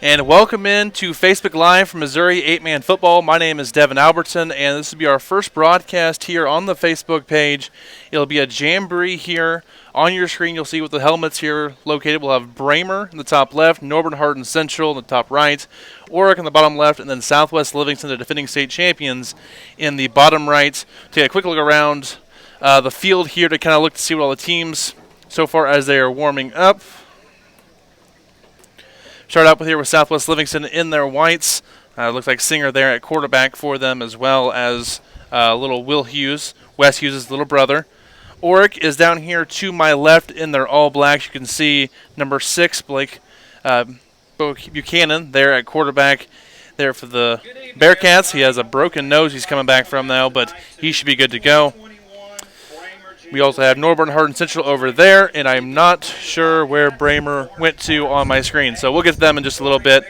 And welcome in to Facebook Live from Missouri 8-Man Football. My name is Devin Albertson, and this will be our first broadcast here on the Facebook page. It'll be a Jamboree here. On your screen, you'll see with the helmets here located, we'll have Braymer in the top left, Norborne Hardin-Central in the top right, Orrick in the bottom left, and then Southwest Livingston, the defending state champions, in the bottom right. Take a quick look around the field here to kind of look to see what all the teams so far as they are warming up. Start out with here with Southwest Livingston in their whites. Looks like Singer there at quarterback for them, as well as little Will Hughes, Wes Hughes' little brother. Orrick is down here to my left in their all blacks. You can see number 6, Blake Buchanan, there at quarterback there for the Bearcats. He has a broken nose he's coming back from now, but he should be good to go. We also have Norborne Hardin-Central over there, and I'm not sure where Braymer went to on my screen. So we'll get to them in just a little bit.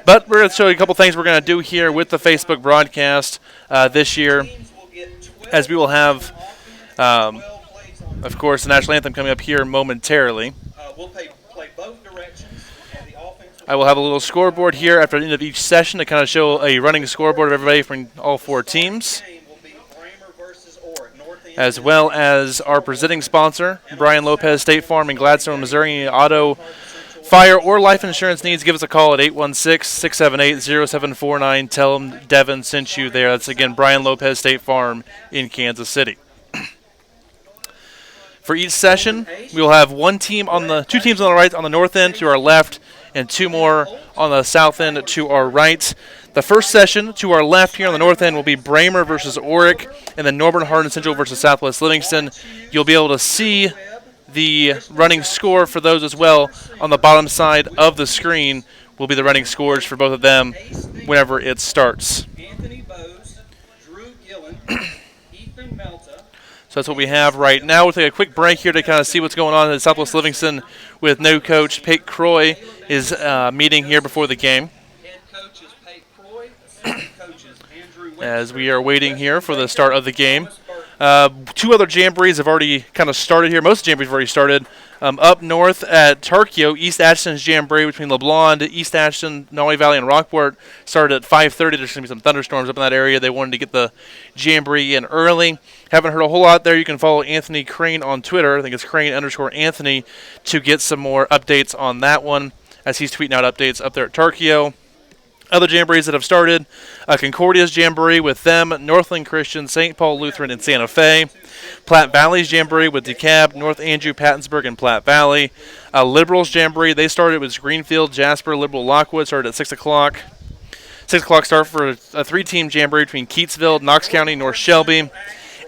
But we're going to show you a couple things we're going to do here with the Facebook broadcast this year, as we will have, of course, the National Anthem coming up here momentarily. I will have a little scoreboard here after the end of each session to kind of show a running scoreboard of everybody from all 4 teams, as well as our presenting sponsor, Brian Lopez State Farm in Gladstone, Missouri. Auto, fire, or life insurance needs, give us a call at 816-678-0749. Tell them Devin sent you there. That's, again, Brian Lopez State Farm in Kansas City. For each session, we'll have two teams on the right, on the north end to our left, and 2 more on the south end to our right. The first session to our left here on the north end will be Braymer versus Orrick, and then Norborne Hardin-Central versus Southwest Livingston. You'll be able to see the running score for those as well. On the bottom side of the screen will be the running scores for both of them whenever it starts. So that's what we have right now. We'll take a quick break here to kind of see what's going on at Southwest Livingston with new coach Pate Croy is meeting here before the game. As we are waiting here for the start of the game. 2 other Jamborees have already kind of started here. Most Jamborees have already started. Up north at Tarkio, East Ashton's Jamboree between LeBlanc, East Ashton, Noe Valley, and Rockport started at 5:30. There's going to be some thunderstorms up in that area. They wanted to get the Jamboree in early. Haven't heard a whole lot there. You can follow Anthony Crane on Twitter. I think it's Crane_Anthony to get some more updates on that one, as he's tweeting out updates up there at Tarkio. Other Jamborees that have started, Concordia's Jamboree with them, Northland Christian, St. Paul Lutheran, and Santa Fe. Platte Valley's Jamboree with DeKalb, North Andrew, Pattonsburg, and Platte Valley. Liberal's Jamboree, they started with Greenfield, Jasper, Liberal, Lockwood, started at 6 o'clock. 6 o'clock start for a 3-team Jamboree between Keatsville, Knox County, North Shelby.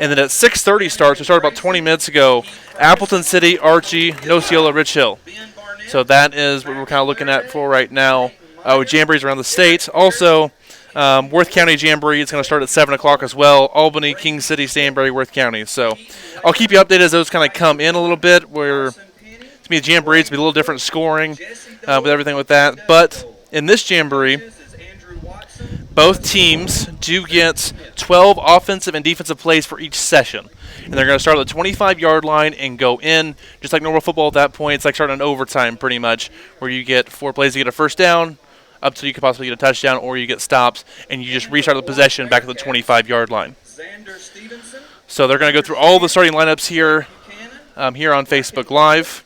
And then at 6:30 starts, we started about 20 minutes ago, Appleton City, Archie, Osceola, Rich Hill. So that is what we're kind of looking at for right now. Jamborees around the state. Also, Worth County Jamboree is going to start at 7 o'clock as well. Albany, King City, Stanberry, Worth County. So I'll keep you updated as those kind of come in a little bit, where to me the Jamboree is be a little different scoring with everything with that. But in this Jamboree, both teams do get 12 offensive and defensive plays for each session. And they're going to start at the 25-yard line and go in, just like normal football at that point. It's like starting an overtime pretty much, where you get 4 plays to get a first down, up till you could possibly get a touchdown, or you get stops, and you just restart the possession back at the 25-yard line. So they're going to go through all the starting lineups here here on Facebook Live.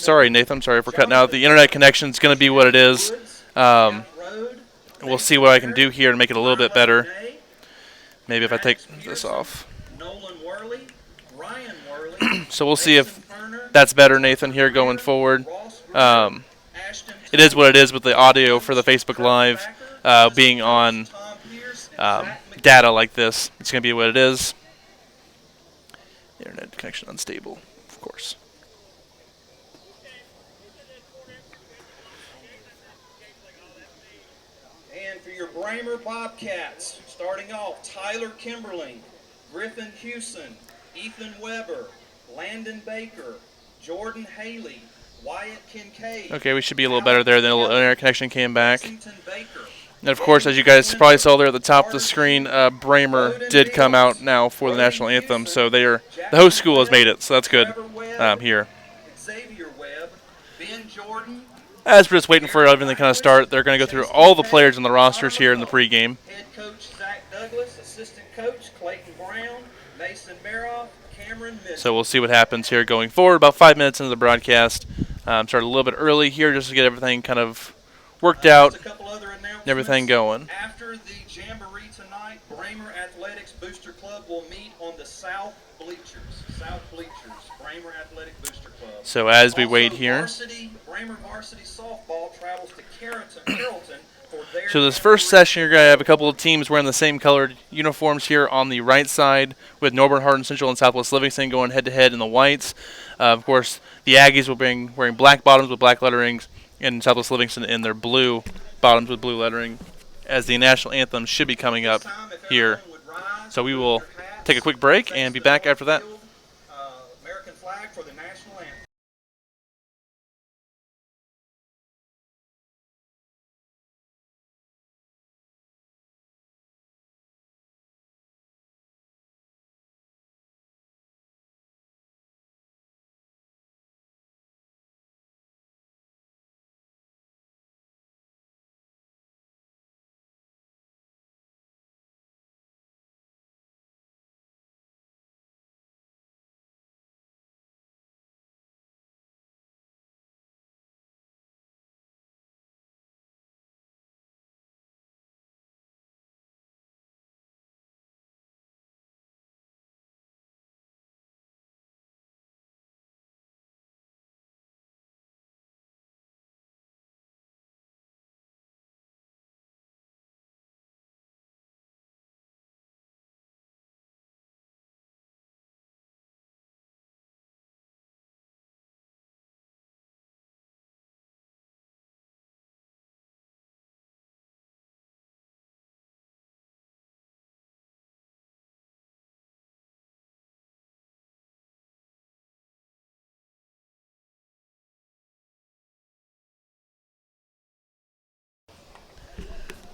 Sorry, Nathan. I'm sorry for cutting out. The internet connection is going to be what it is. We'll see what I can do here to make it a little bit better. Maybe if I take this off. So we'll see if that's better, Nathan, here going forward. It is what it is with the audio for the Facebook Live being on data like this. It's going to be what it is. Internet connection unstable, of course. And for your Braymer Bobcats, starting off, Tyler Kimberling, Griffin Hewson, Ethan Weber, Landon Baker, Jordan Haley, Wyatt Kincaid. Okay, we should be a little better there. The internet connection came back. And, of course, as you guys probably saw there at the top of the screen, Braymer did come out now for the National Anthem. So the host school has made it, so that's good here. Xavier Webb, Ben Jordan, As we're just waiting for everything to kind of start, they're going to go through all the players on the rosters here in the pregame. Head coach Zach Douglas, assistant coach Clayton Brown, Mason Maroff, Cameron Mitchell. So we'll see what happens here going forward. About 5 minutes into the broadcast. Started a little bit early here just to get everything kind of worked out A couple other announcements. and everything going. After the Jamboree tonight, Braymer Athletics Booster Club will meet on the South Bleachers. Braymer Athletic Booster Club. So as we wait here. Braymer varsity softball travels to Carrollton for their So this first session, you're going to have a couple of teams wearing the same colored uniforms here on the right side, with Norborne, Hardin-Central, and Southwest Livingston going head-to-head in the whites. Of course, the Aggies will be wearing black bottoms with black letterings, and Southwest Livingston in their blue bottoms with blue lettering, as the national anthem should be coming up here. So we will take a quick break and be back after that. American flag for the national anthem.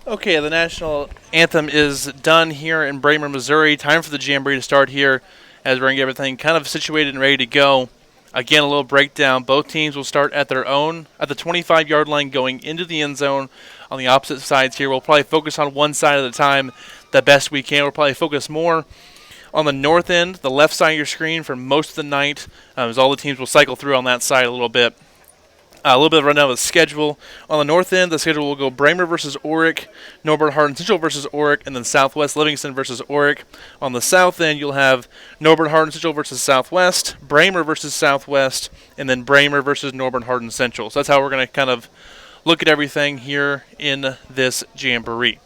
Okay, the national anthem is done here in Braymer, Missouri. Time for the Jamboree to start here as we're going to get everything kind of situated and ready to go. Again, a little breakdown. Both teams will start at their own, at the 25-yard line going into the end zone on the opposite sides here. We'll probably focus on one side at a time the best we can. We'll probably focus more on the north end, the left side of your screen for most of the night, as all the teams will cycle through on that side a little bit. A little bit of rundown of the schedule. On the north end, the schedule will go Braymer versus Orrick, Norborne Hardin-Central versus Orrick, and then Southwest Livingston versus Orrick. On the south end, you'll have Norborne Hardin-Central versus Southwest, Braymer versus Southwest, and then Braymer versus Norborne Hardin-Central. So that's how we're going to kind of look at everything here in this Jamboree.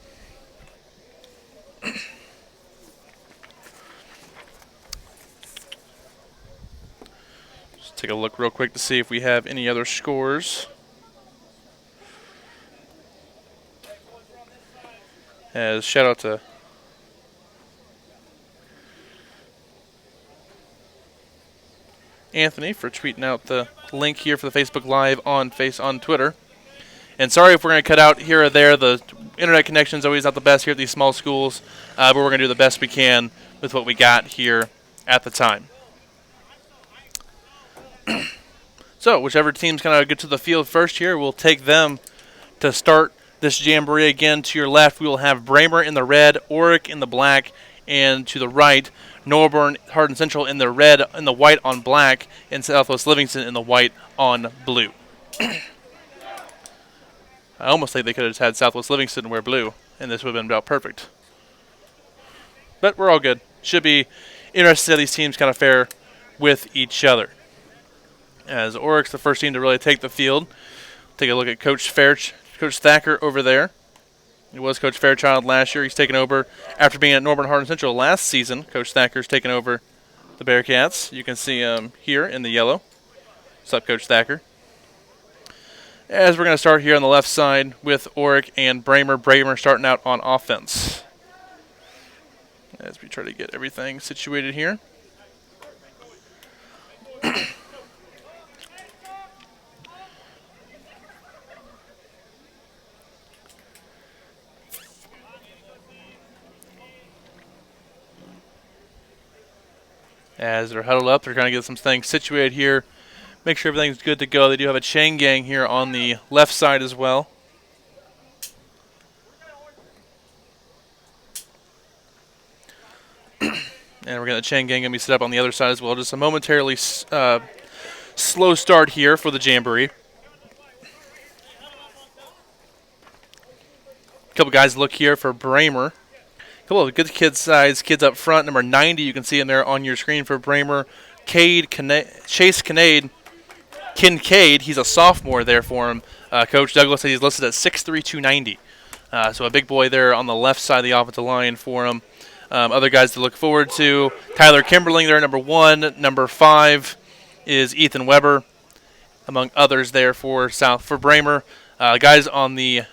Take a look real quick to see if we have any other scores. As shout out to Anthony for tweeting out the link here for the Facebook Live on Twitter. And sorry if we're going to cut out here or there. The internet connection is always not the best here at these small schools, but we're going to do the best we can with what we got here at the time. So, whichever team's going to get to the field first here, we'll take them to start this Jamboree. Again, to your left, we will have Braymer in the red, Orrick in the black, and to the right, Norborne Hardin-Central in the red, in the white on black, and Southwest Livingston in the white on blue. I almost think they could have just had Southwest Livingston wear blue, and this would have been about perfect. But we're all good. Should be interested to see how these teams kind of fare with each other. As Orrick's the first team to really take the field. Take a look at Coach Thacker over there. He was Coach Fairchild last year. He's taken over after being at Norborne Hardin-Central last season. Coach Thacker's taken over the Bearcats. You can see him here in the yellow. What's up, Coach Thacker? As we're going to start here on the left side with Orrick and Braymer. Braymer starting out on offense. As we try to get everything situated here. As they're huddled up, they're trying to get some things situated here. make sure everything's good to go. They do have a chain gang here on the left side as well. And we're going to chain gang going to be set up on the other side as well. Just a momentarily slow start here for the Jamboree. A couple guys look here for Braymer. A couple of good kid-sized kids up front. Number 90, you can see him there on your screen for Braymer. Chase Kincaid, he's a sophomore there for him. Coach Douglas said he's listed at 6'3", 290. So a big boy there on the left side of the offensive line for him. Other guys to look forward to, Tyler Kimberling there, number 1. Number 5 is Ethan Weber, among others there for Braymer. Guys on the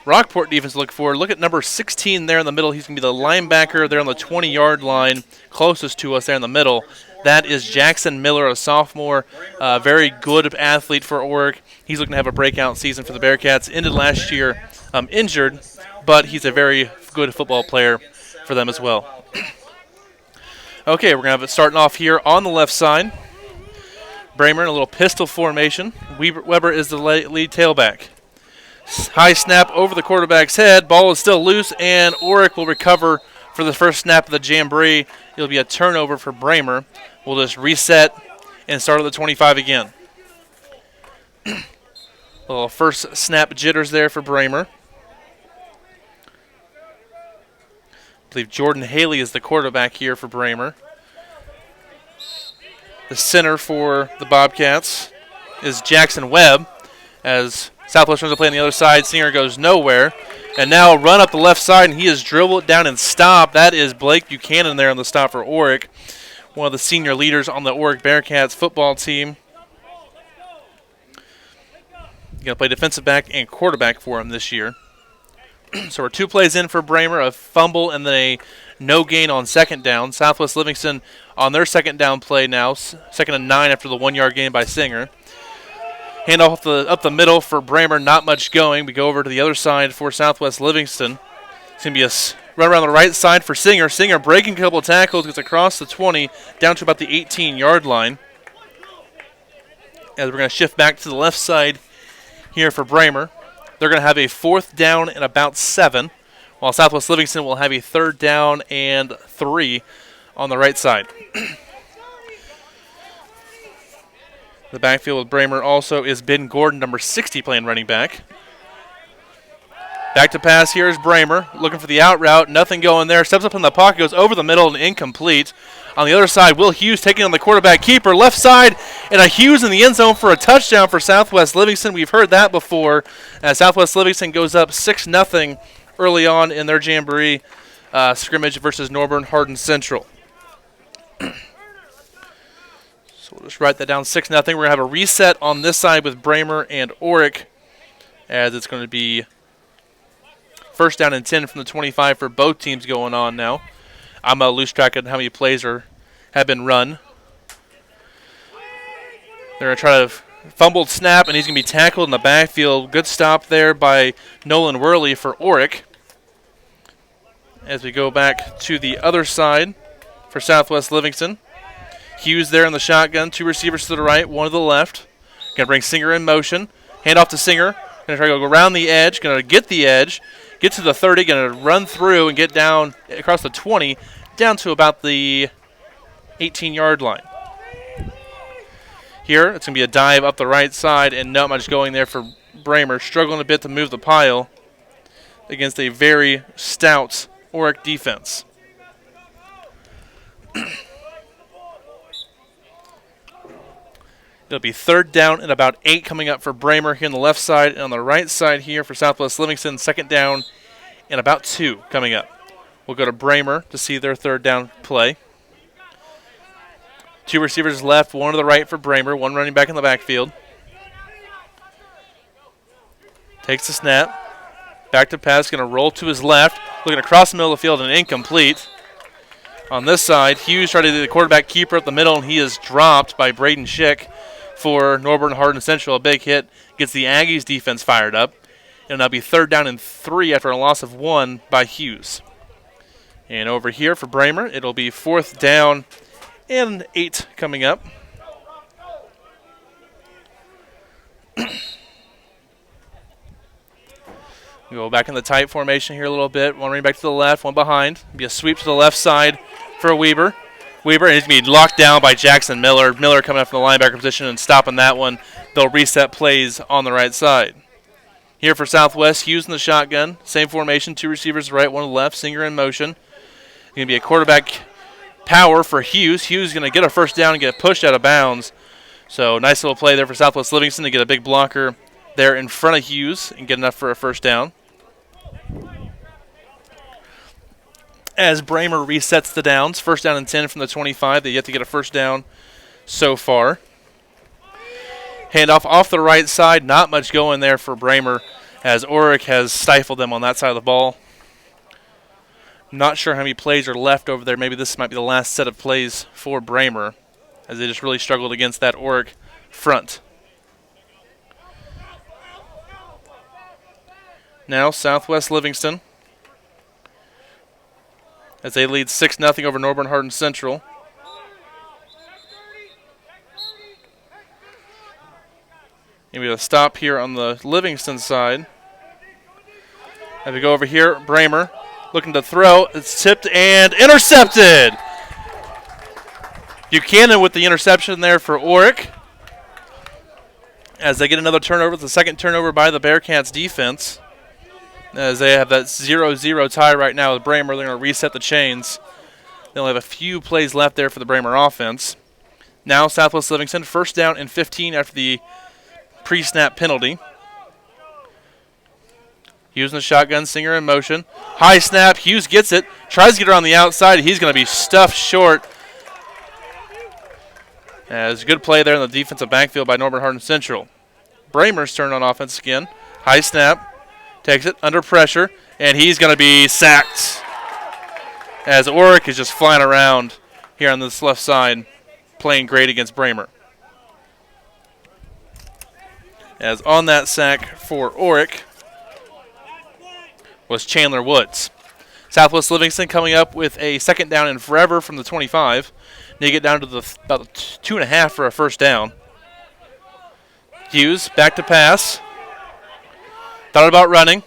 Rockport defense to look forward. Look at number 16 there in the middle. He's going to be the linebacker there on the 20-yard line, closest to us there in the middle. That is Jackson Miller, a sophomore, very good athlete for Orrick. He's looking to have a breakout season for the Bearcats. Ended last year injured, but he's a very good football player for them as well. Okay, we're going to have it starting off here on the left side. Braymer in a little pistol formation. Weber is the lead tailback. High snap over the quarterback's head. Ball is still loose, and Orrick will recover for the first snap of the Jamboree. It'll be a turnover for Braymer. We'll just reset and start at the 25 again. Little first snap jitters there for Braymer. I believe Jordan Haley is the quarterback here for Braymer. The center for the Bobcats is Jackson Webb, as Southwest runs to play on the other side. Singer goes nowhere. And now run up the left side, and he has dribbled it down and stopped. That is Blake Buchanan there on the stop for Orrick, one of the senior leaders on the Orrick Bearcats football team. He's going to play defensive back and quarterback for him this year. So we're 2 plays in for Braymer, a fumble and then a no gain on second down. Southwest Livingston on their second down play now, 2nd and 9 after the 1-yard gain by Singer. Hand off up the middle for Braymer, not much going. We go over to the other side for Southwest Livingston. It's going to be a run around the right side for Singer. Singer breaking a couple of tackles, gets across the 20, down to about the 18-yard line. As we're going to shift back to the left side here for Braymer. They're going to have a 4th down and about 7, while Southwest Livingston will have a 3rd down and 3 on the right side. The backfield with Braymer also is Ben Gordon, number 60, playing running back. Back to pass here is Braymer, looking for the out route. Nothing going there. Steps up in the pocket, goes over the middle and incomplete. On the other side, Will Hughes taking on the quarterback keeper. Left side, and a Hughes in the end zone for a touchdown for Southwest Livingston. We've heard that before. As Southwest Livingston goes up 6-0 early on in their Jamboree scrimmage versus Norborne Hardin-Central. So we'll just write that down, 6-0. We're going to have a reset on this side with Braymer and Orrick, as it's going to be 1st down and 10 from the 25 for both teams going on now. I'm going to lose track of how many plays have been run. They're going to try to fumbled snap, and he's going to be tackled in the backfield. Good stop there by Nolan Worley for Orrick. As we go back to the other side for Southwest Livingston. Hughes there in the shotgun. 2 receivers to the right, 1 to the left. Going to bring Singer in motion. Hand off to Singer. Going to try to go around the edge. Going to get the edge. Get to the 30. Going to run through and get down across the 20. Down to about the 18-yard line. Here, it's going to be a dive up the right side, and not much going there for Braymer. Struggling a bit to move the pile against a very stout Orrick defense. It'll be 3rd down and about 8 coming up for Braymer here on the left side. And on the right side here for Southwest Livingston, 2nd down and about 2 coming up. We'll go to Braymer to see their 3rd down play. 2 receivers left, 1 to the right for Braymer, 1 running back in the backfield. Takes the snap. Back to pass, going to roll to his left. Looking across the middle of the field and incomplete. On this side, Hughes tried to do the quarterback keeper up the middle, and he is dropped by Braden Schick for Norborne Hardin-Central. A big hit gets the Aggies defense fired up. And that'll be 3rd down and 3 after a loss of 1 by Hughes. And over here for Braymer, it'll be 4th down and 8 coming up. We go back in the tight formation here a little bit. One ring back to the left, one behind. Be a sweep to the left side for Weber. Weber, and he's going to be locked down by Jackson Miller. Miller coming up from the linebacker position and stopping that one. They'll reset plays on the right side. Here for Southwest, Hughes in the shotgun. Same formation, 2 receivers right, 1 left. Singer in motion. Going to be a quarterback power for Hughes. Hughes is going to get a first down and get pushed out of bounds. So nice little play there for Southwest Livingston to get a big blocker there in front of Hughes and get enough for a first down. As Braymer resets the downs, first down and 10 from the 25. They yet to get a first down so far. Handoff off the right side, not much going there for Braymer as Orrick has stifled them on that side of the ball. Not sure how many plays are left over there. Maybe this might be the last set of plays for Braymer as they just really struggled against that Orrick front. Now Southwest Livingston as they lead 6-0 over Norborne Hardin-Central. Maybe a stop here on the Livingston side. As we go over here, Braymer looking to throw. It's tipped and intercepted. Buchanan with the interception there for Orrick. As they get another turnover, the second turnover by the Bearcats defense. As they have that 0-0 tie right now with Braymer, they're going to reset the chains. They only have a few plays left there for the Braymer offense. Now Southwest Livingston, first down and 15 after the pre-snap penalty. Hughes in the shotgun, Singer in motion. High snap, Hughes gets it, tries to get around the outside. He's going to be stuffed short. As a good play there in the defensive backfield by Norborne Hardin-Central. Braymer's turn on offense again. High snap. Takes it under pressure, and he's going to be sacked. As Orrick is just flying around here on this left side, playing great against Braymer. As on that sack for Orrick was Chandler Woods. Southwest Livingston coming up with a second down and forever from the 25. They get down to about 2.5 for a first down. Hughes back to pass. Thought about running.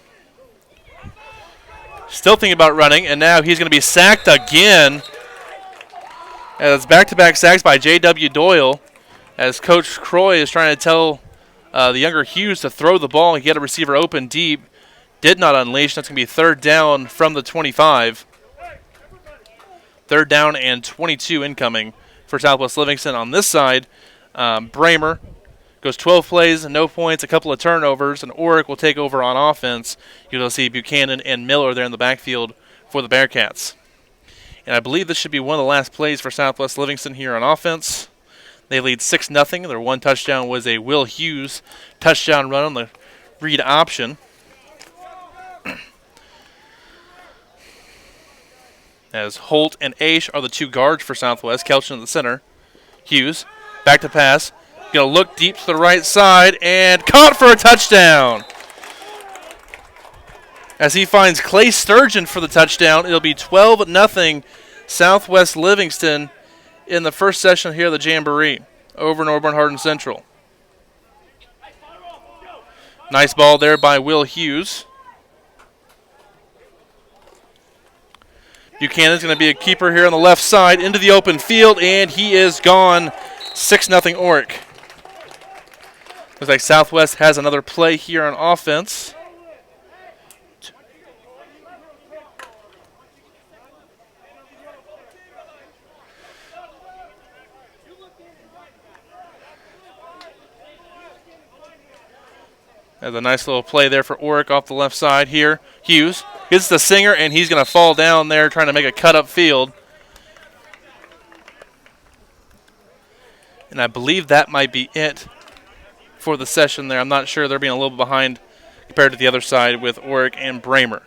Still thinking about running, and now he's going to be sacked again. As back-to-back sacks by J.W. Doyle, as Coach Croy is trying to tell the younger Hughes to throw the ball and get a receiver open deep. Did not unleash. That's going to be third down from the 25. Third down and 22 incoming for Southwest Livingston. On this side, Braymer goes 12 plays and no points, a couple of turnovers, and Orrick will take over on offense. You'll see Buchanan and Miller there in the backfield for the Bearcats. And I believe this should be one of the last plays for Southwest Livingston here on offense. They lead 6-0. Their one touchdown was a Will Hughes touchdown run on the read option. As Holt and Aish are the two guards for Southwest. Kelchin in the center. Hughes back to pass. Going to look deep to the right side and caught for a touchdown. As he finds Clay Sturgeon for the touchdown, it'll be 12-0 Southwest Livingston in the first session here of the Jamboree over Norborne Hardin-Central. Nice ball there by Will Hughes. Buchanan's going to be a keeper here on the left side into the open field, and he is gone. 6-0 Orrick. Looks like Southwest has another play here on offense. There's a nice little play there for Orrick off the left side here. Hughes gets the Singer, and he's going to fall down there trying to make a cut up field. And I believe that might be it for the session there. I'm not sure. They're being a little bit behind compared to the other side with Orrick and Braymer.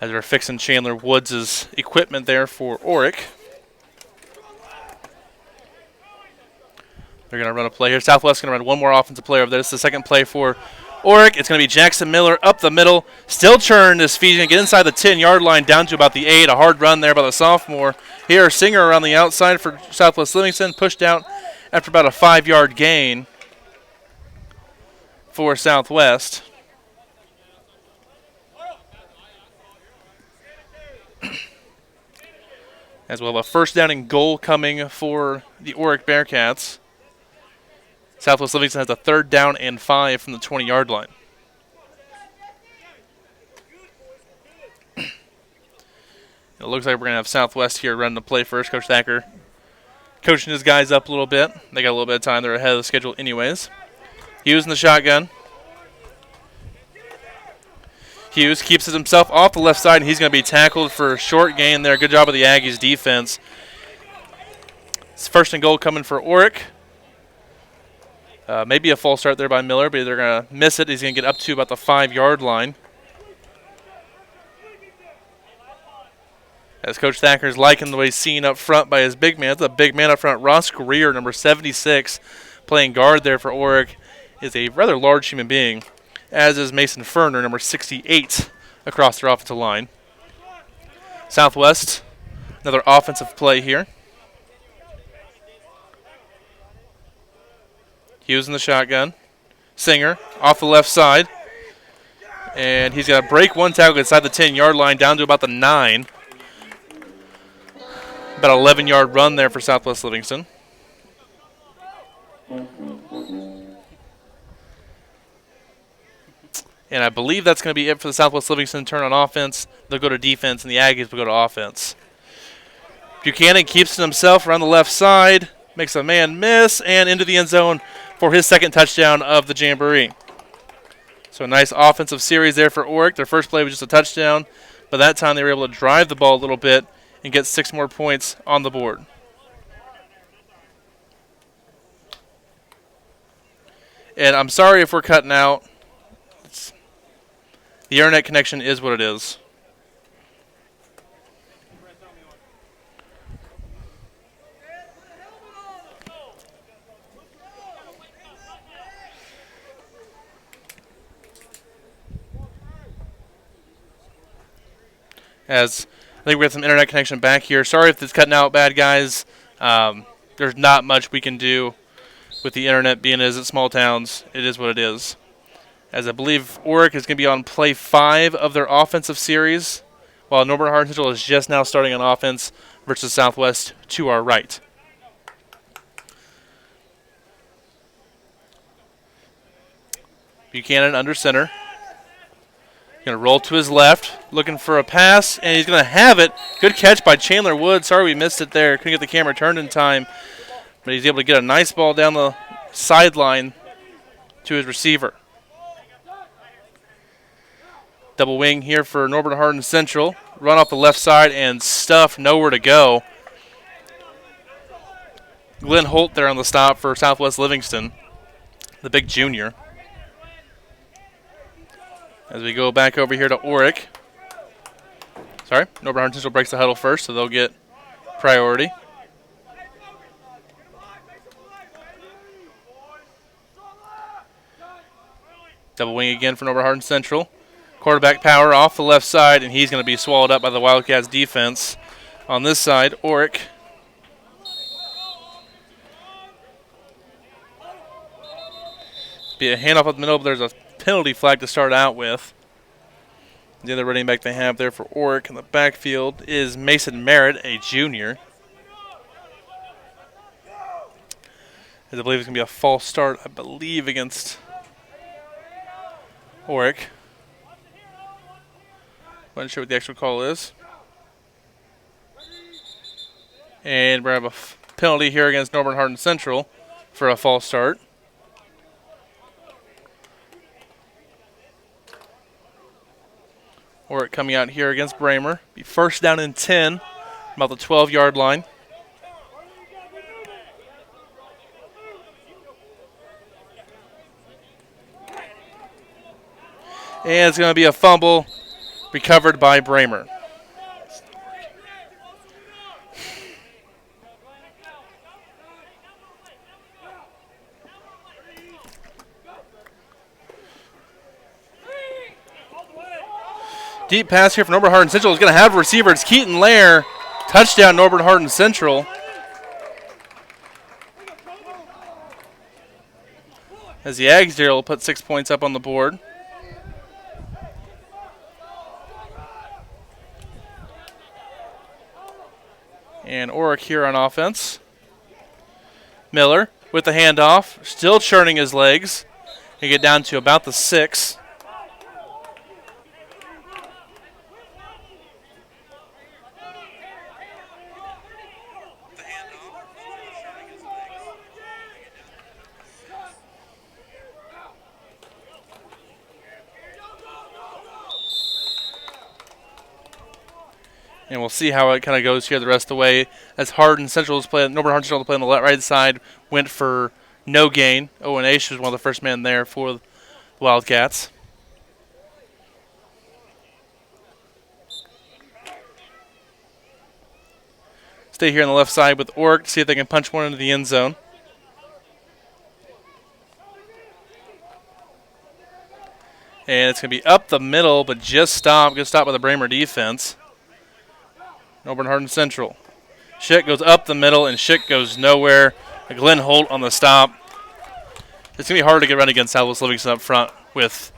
As we're fixing Chandler Woods' equipment there for Orrick. They're going to run a play here. Southwest going to run one more offensive play over there. This is the second play for Orrick. It's going to be Jackson Miller up the middle. Still churned as Fee's going to get inside the 10-yard line down to about the 8. A hard run there by the sophomore. Here, Singer around the outside for Southwest Livingston. Pushed out after about a 5-yard gain for Southwest. As we'll have a first down and goal coming for the Orrick Bearcats. Southwest Livingston has a 3rd down and 5 from the 20-yard line. It looks like we're going to have Southwest here running the play first. Coach Thacker coaching his guys up a little bit. They got a little bit of time. They're ahead of the schedule anyways. Hughes in the shotgun. Hughes keeps it himself off the left side, and he's going to be tackled for a short gain there. Good job of the Aggies defense. It's 1st and goal coming for Orrick. Maybe a false start there by Miller, but they're going to miss it. He's going to get up to about the 5-yard line. As Coach Thacker's liking the way he's seen up front by his big man. It's a big man up front. Ross Greer, number 76, playing guard there for Orrick, is a rather large human being, as is Mason Ferner, number 68, across their offensive line. Southwest, another offensive play here. Hughes in the shotgun. Singer off the left side. And he's going to break one tackle inside the 10-yard line down to about the 9. About an 11-yard run there for Southwest Livingston. And I believe that's going to be it for the Southwest Livingston turn on offense. They'll go to defense, and the Aggies will go to offense. Buchanan keeps it himself around the left side, makes a man miss, and into the end zone for his 2nd touchdown of the Jamboree. So a nice offensive series there for Orrick. Their first play was just a touchdown, but that time they were able to drive the ball a little bit and get 6 more points on the board. And I'm sorry if we're cutting out. The internet connection is what it is. As I think we have some internet connection back here. Sorry if it's cutting out bad, guys. There's not much we can do with the internet being as in small towns. It is what it is. As I believe Orrick is going to be on play 5 of their offensive series, while Norborne Hardin-Central is just now starting on offense versus Southwest to our right. Buchanan under center. Going to roll to his left, looking for a pass, and he's going to have it. Good catch by Chandler Wood. Sorry we missed it there. Couldn't get the camera turned in time, but he's able to get a nice ball down the sideline to his receiver. Double wing here for Norborne Hardin-Central. Run off the left side and stuff, nowhere to go. Glenn Holt there on the stop for Southwest Livingston, the big junior. As we go back over here to Orrick. Sorry, Norborne Hardin-Central breaks the huddle first, so they'll get priority. Double wing again for Norborne Hardin-Central. Quarterback power off the left side, and he's going to be swallowed up by the Wildcats defense. On this side, Orrick. Be a handoff up the middle, but there's a penalty flag to start out with. The other running back they have there for Orrick in the backfield is Mason Merritt, a junior. As I believe it's going to be a false start, I believe, against Orrick. I'm not sure what the actual call is. And we're going to have a penalty here against Norborne Hardin-Central for a false start. Orrick coming out here against Braymer. Be 1st down and 10, about the 12-yard line. And it's going to be a fumble recovered by Braymer. Deep pass here from Norborne Hardin-Central is going to have a receiver. It's Keaton Lair. Touchdown, Norborne Hardin-Central. As the Ags here will put 6 points up on the board. And Orrick here on offense. Miller with the handoff, still churning his legs. He get down to about the 6. And we'll see how it kind of goes here the rest of the way. As Hardin-Central is playing, Norborne Hardin-Central is playing on the right side, went for no gain. Owen Aish was one of the first men there for the Wildcats. Stay here on the left side with Orrick to see if they can punch one into the end zone. And it's going to be up the middle, but just stop. Good stop by the Braymer defense. Norborne Hardin-Central. Schick goes up the middle, and Schick goes nowhere. Glenn Holt on the stop. It's going to be hard to get run against Southwest Livingston up front with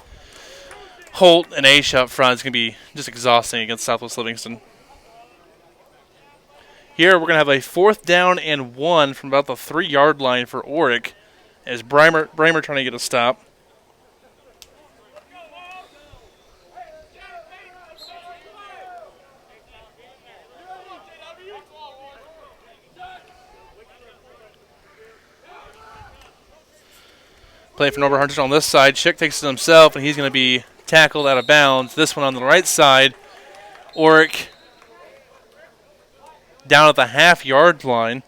Holt and Aish up front. It's going to be just exhausting against Southwest Livingston. Here we're going to have a 4th down and 1 from about the 3-yard line for Orrick as Braymer trying to get a stop. Playing for Norborne Hardin on this side. Schick takes it himself, and he's going to be tackled out of bounds. This one on the right side. Orrick down at the half-yard line.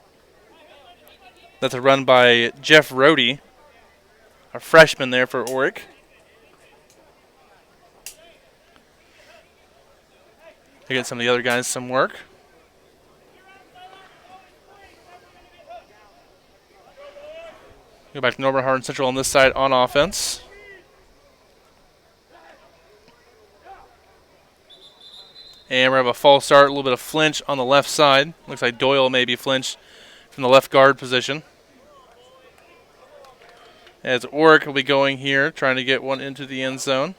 That's a run by Jeff Rohde, a freshman there for Orrick. They get some of the other guys some work. Go back to Norborne Hardin-Central on this side on offense. And we're going to have a false start, a little bit of flinch on the left side. Looks like Doyle maybe flinched from the left guard position. As Orrick will be going here, trying to get one into the end zone.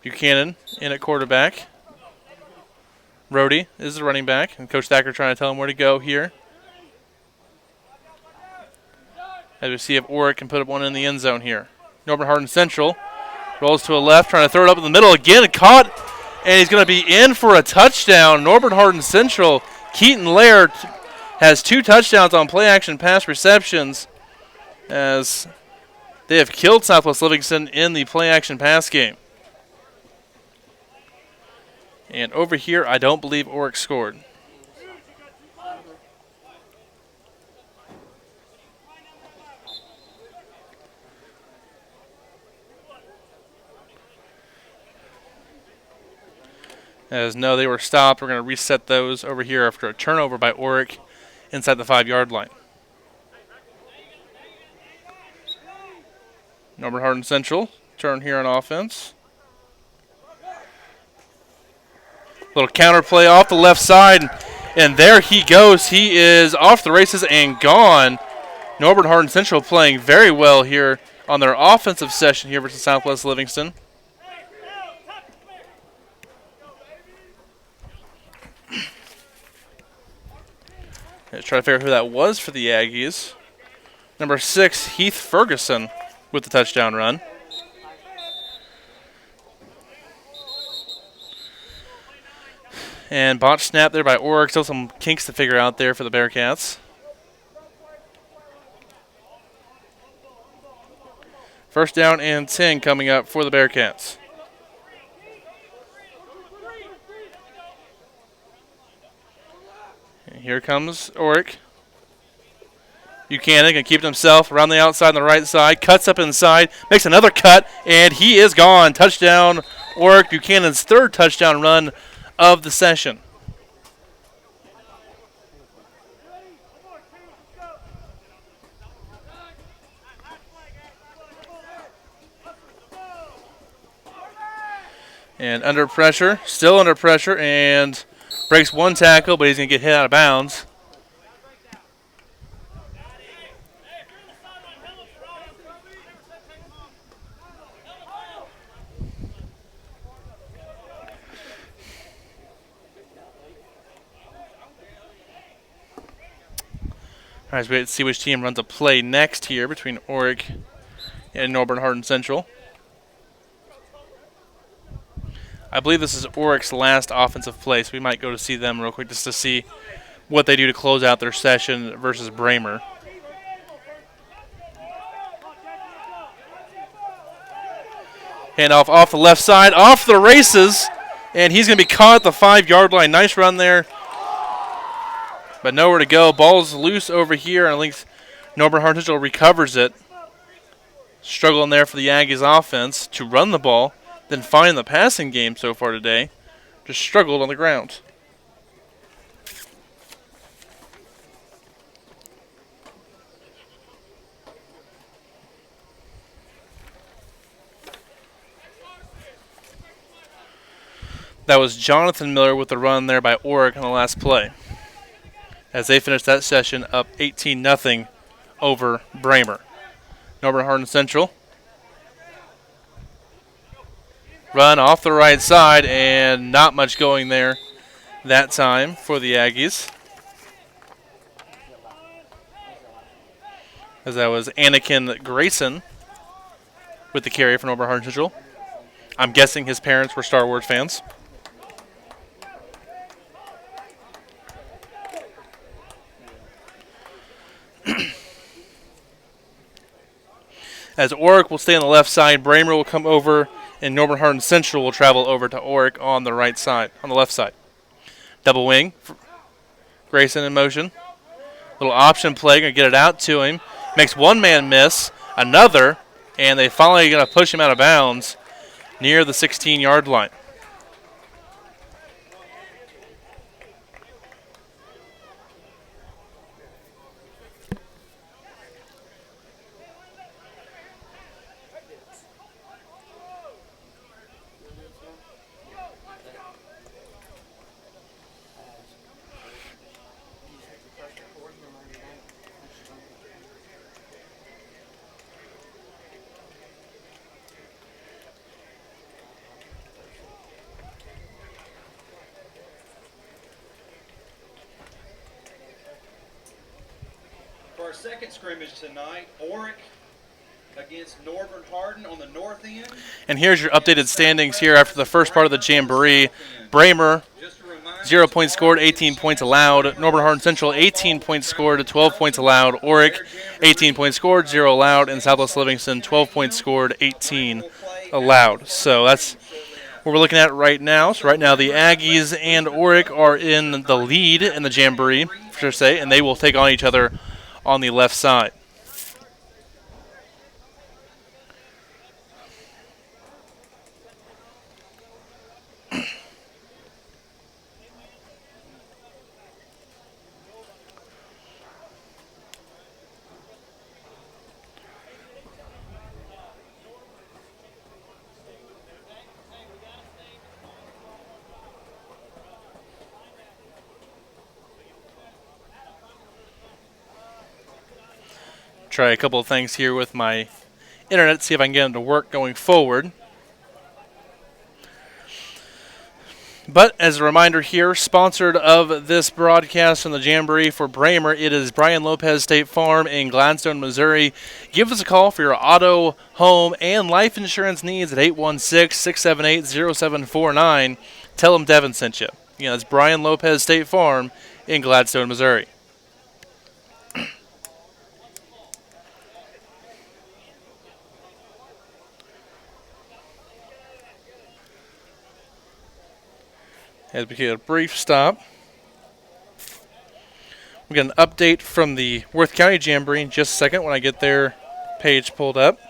Buchanan in at quarterback. Rohde is the running back, and Coach Thacker trying to tell him where to go here. As we see if Orrick can put up one in the end zone here. Norborne Hardin-Central rolls to a left, trying to throw it up in the middle again, caught, and he's going to be in for a touchdown. Norborne Hardin-Central, Keaton Lair has 2 touchdowns on play-action pass receptions as they have killed Southwest Livingston in the play-action pass game. And over here, I don't believe Orrick scored. As no, they were stopped. We're going to reset those over here after a turnover by Orrick inside the 5-yard line. Norborne Hardin-Central, turn here on offense. Little counter play off the left side, and there he goes. He is off the races and gone. Norborne Hardin-Central playing very well here on their offensive session here versus Southwest Livingston. Let's try to figure out who that was for the Aggies. Number 6, Heath Ferguson with the touchdown run. And botch snap there by Orrick. Still some kinks to figure out there for the Bearcats. First down and 10 coming up for the Bearcats. And here comes Orrick. Buchanan can keep it himself around the outside on the right side. Cuts up inside. Makes another cut. And he is gone. Touchdown, Orrick. Buchanan's 3rd touchdown run of the session. And under pressure, still under pressure, and breaks one tackle, but he's going to get hit out of bounds. All right, so we have to see which team runs a play next here between Orrick and Norborne Hardin-Central. I believe this is Orrick's last offensive play, so we might go to see them real quick just to see what they do to close out their session versus Braymer. Handoff off the left side, off the races, and he's going to be caught at the 5-yard line. Nice run there, but nowhere to go. Ball's loose over here, and I think Norborne Hardin-Central recovers it. Struggling there for the Aggies offense to run the ball, then find the passing game so far today. Just struggled on the ground. That was Jonathan Miller with the run there by Orrick on the last play, as they finished that session up 18-0 over Braymer. Norborne Hardin-Central. Run off the right side, and not much going there that time for the Aggies, as that was Anakin Grayson with the carry for Norborne Hardin-Central. I'm guessing his parents were Star Wars fans. As Orrick will stay on the left side, Braymer will come over, and Norborne Hardin-Central will travel over to Orrick on the right side, on the left side. Double wing, Grayson in motion. Little option play, going to get it out to him. Makes one man miss, another, and they finally going to push him out of bounds near the 16-yard line. Our second scrimmage tonight, Orrick against Norborne Hardin on the north end. And here's your updated standings here after the first part of the Jamboree. Braymer, 0 points scored, 18 points allowed. Norborne Hardin-Central, 18 points scored, 12 points allowed. Orrick, 18 points scored, 0 allowed. And Southwest Livingston, 12 points scored, 18 allowed. So that's what we're looking at right now. So right now the Aggies and Orrick are in the lead in the Jamboree, for say, and they will take on each other on the left side. Try a couple of things here with my internet, see if I can get it to work going forward. But as a reminder here, sponsored of this broadcast from the Jamboree for Braymer, it is Brian Lopez State Farm in Gladstone, Missouri. Give us a call for your auto, home, and life insurance needs at 816-678-0749. Tell them Devin sent you. Yeah, that's Brian Lopez State Farm in Gladstone, Missouri. As we get a brief stop, we get an update from the Worth County Jamboree in just a second when I get their page pulled up.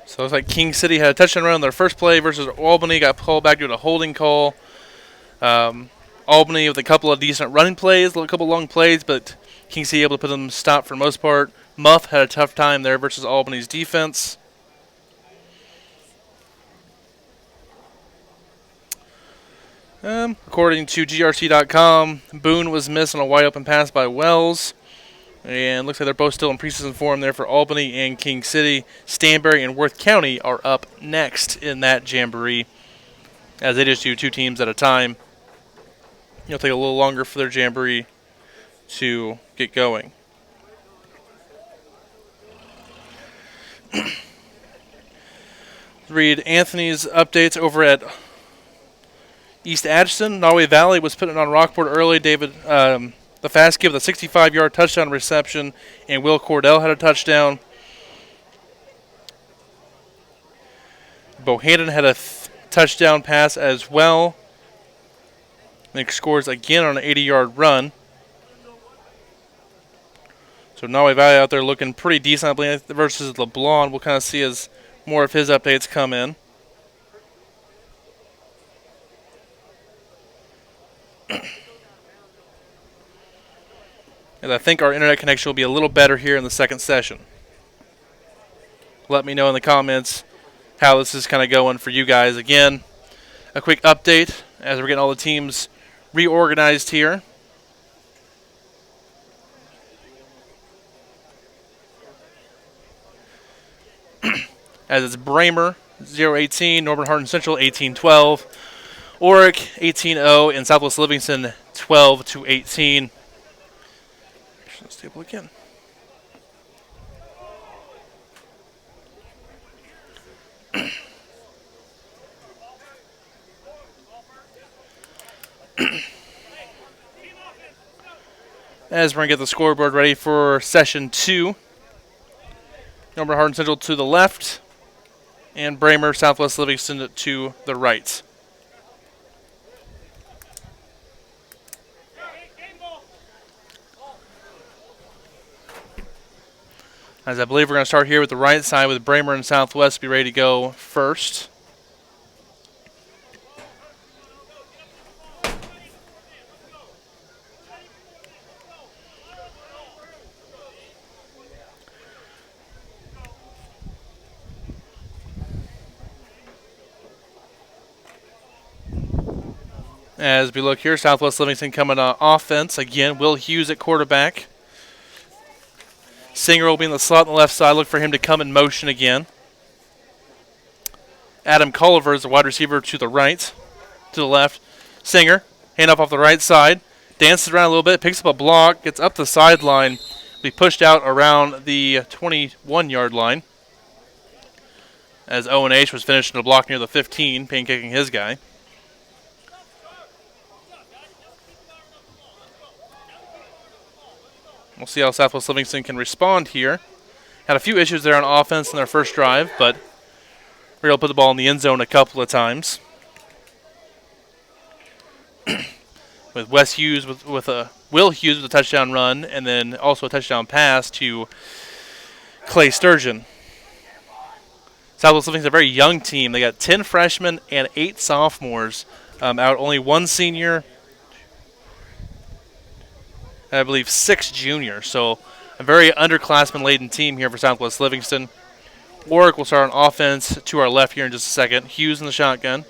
So it looks like King City had a touchdown run on their first play versus Albany, got called back due to a holding call. Albany with a couple of decent running plays, a couple long plays, but King City able to put them stop for the most part. Muff had a tough time there versus Albany's defense. According to GRC.com, Boone was missed on a wide open pass by Wells. And looks like they're both still in preseason form there for Albany and King City. Stanberry and Worth County are up next in that Jamboree, as they just do 2 teams at a time. It'll take a little longer for their Jamboree to get going. Read Anthony's updates over at East Atchison. Norway Valley was putting it on Rockport early. David, the fast give, the 65-yard touchdown reception, and Will Cordell had a touchdown. Bohannon had a touchdown pass as well. And scores again on an 80-yard run. So Norway Valley out there looking pretty decent, I believe, versus LeBlanc. We'll kind of see as more of his updates come in. And I think our internet connection will be a little better here in the second session. Let me know in the comments how this is kind of going for you guys. Again, a quick update as we're getting all the teams reorganized here. As it's Braymer 0-18, Norborne Hardin-Central 18-12, Orrick 18-0, and Southwest Livingston 12-18. Stable again. As we're going to get the scoreboard ready for session 2. Norborne Hardin-Central to the left, and Braymer Southwest Livingston to the right. As I believe we're going to start here with the right side with Braymer and Southwest be ready to go first. As we look here, Southwest Livingston coming on offense. Again, Will Hughes at quarterback. Singer will be in the slot on the left side. Look for him to come in motion again. Adam Culliver is the wide receiver to the right, to the left. Singer, hand off the right side. Dances around a little bit, picks up a block, gets up the sideline. Be pushed out around the 21-yard line. As Owen H. was finishing a block near the 15, pancaking his guy. We'll see how Southwest Livingston can respond here. Had a few issues there on offense in their first drive, but we're able to put the ball in the end zone a couple of times. With Wes Hughes with Will Hughes with a touchdown run, and then also a touchdown pass to Clay Sturgeon. Southwest Livingston is a very young team. They got 10 freshmen and 8 sophomores out. Only 1 senior. I believe 6 juniors, so a very underclassmen-laden team here for Southwest Livingston. Orrick will start on offense to our left here in just a second. Hughes in the shotgun.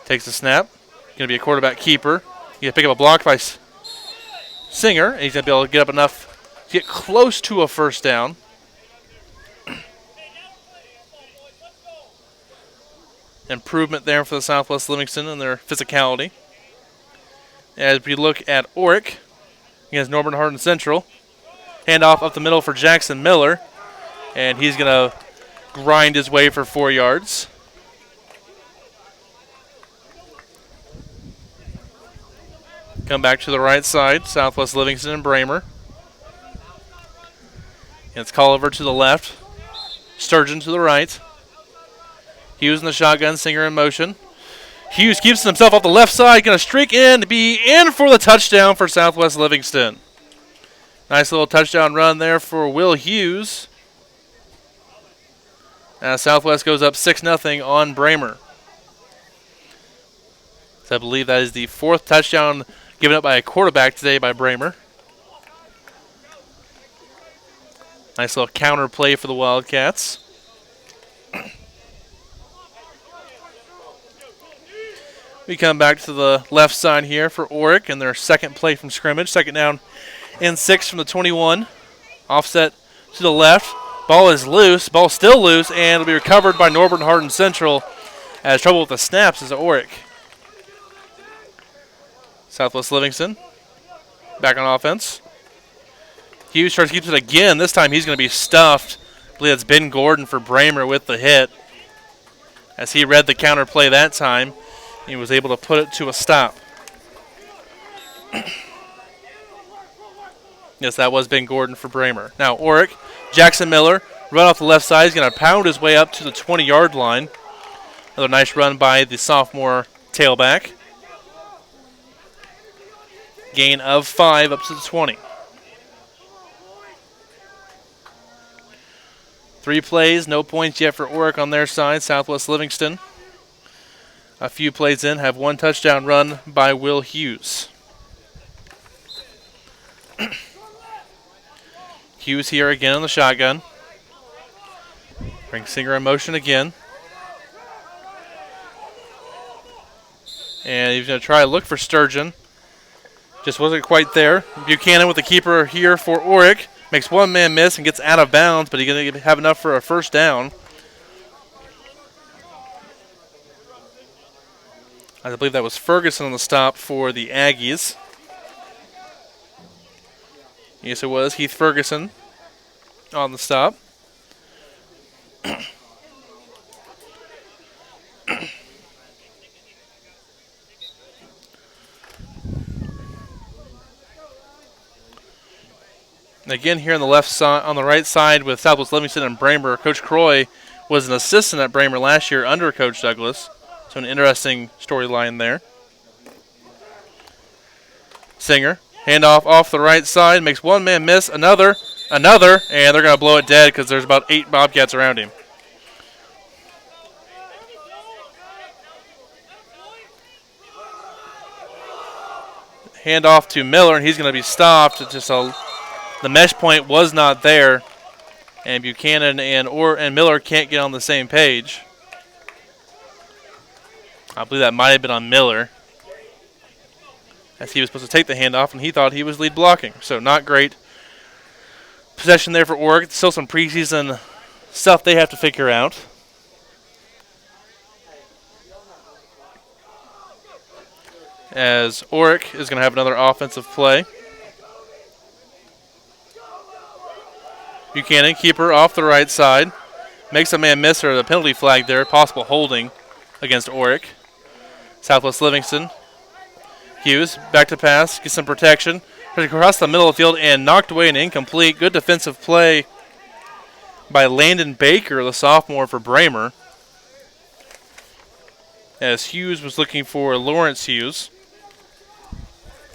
Takes the snap. Going to be a quarterback keeper. He's going to pick up a block by Singer, and he's going to be able to get up enough to get close to a first down. Improvement there for the Southwest Livingston and their physicality. As we look at Orrick against Norborne Hardin-Central. Handoff up the middle for Jackson Miller. And he's going to grind his way for 4 yards. Come back to the right side. Southwest Livingston and Braymer. And it's Culliver to the left. Sturgeon to the right. Hughes in the shotgun. Singer in motion. Hughes keeps himself off the left side, going to streak in to be in for the touchdown for Southwest Livingston. Nice little touchdown run there for Will Hughes. Southwest goes up 6-0 on Braymer. So I believe that is the 4th touchdown given up by a quarterback today by Braymer. Nice little counter play for the Wildcats. We come back to the left side here for Orrick and their second play from scrimmage. Second down and 6 from the 21. Offset to the left. Ball is loose. Ball still loose, and it'll be recovered by Norborne Hardin-Central. Has trouble with the snaps as Orrick. Southwest Livingston back on offense. Hughes tries to keep it again. This time he's going to be stuffed. I believe that's Ben Gordon for Braymer with the hit. As he read the counter play that time, he was able to put it to a stop. Yes, that was Ben Gordon for Braymer. Now Orrick, Jackson Miller, run off the left side. He's going to pound his way up to the 20-yard line. Another nice run by the sophomore tailback. Gain of 5 up to the 20. 3 plays, no points yet for Orrick on their side. Southwest Livingston, a few plays in, have 1 touchdown run by Will Hughes. Hughes here again on the shotgun. Bring Singer in motion again. And he's going to try to look for Sturgeon. Just wasn't quite there. Buchanan with the keeper here for Orrick. Makes one man miss and gets out of bounds, but he's going to have enough for a first down. I believe that was Ferguson on the stop for the Aggies. Yes, it was Heath Ferguson on the stop. Again, here on the left side, on the right side with Southwest Livingston and Braymer. Coach Croy was an assistant at Braymer last year under Coach Douglas, so an interesting storyline there. Singer, handoff off the right side, makes one man miss, another, and they're going to blow it dead because there's about 8 Bobcats around him. Handoff to Miller, and he's going to be stopped. It's just the mesh point was not there, and Buchanan and Miller can't get on the same page. I believe that might have been on Miller, as he was supposed to take the handoff, and he thought he was lead blocking. So not great possession there for Orrick. Still some preseason stuff they have to figure out. As Orrick is going to have another offensive play. Buchanan, keeper off the right side. Makes a man miss, or the penalty flag there. Possible holding against Orrick. Southwest Livingston. Hughes, back to pass, gets some protection. Tries to cross the middle of the field and knocked away and incomplete. Good defensive play by Landon Baker, the sophomore for Braymer. As Hughes was looking for Lawrence Hughes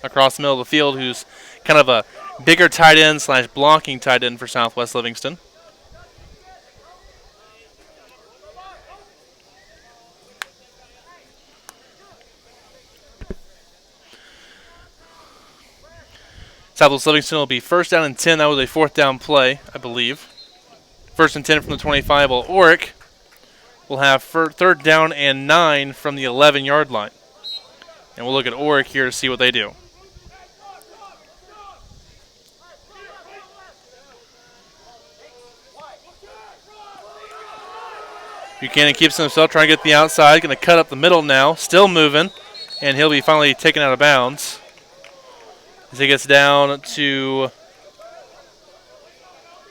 across the middle of the field, who's kind of a bigger tight end / blocking tight end for Southwest Livingston. Southwest Livingston will be first down and 10. That was a 4th down play, I believe. 1st and 10 from the 25. While Orrick will have 3rd down and 9 from the 11-yard line. And we'll look at Orrick here to see what they do. Buchanan keeps himself trying to get the outside. Going to cut up the middle now. Still moving. And he'll be finally taken out of bounds. As he gets down to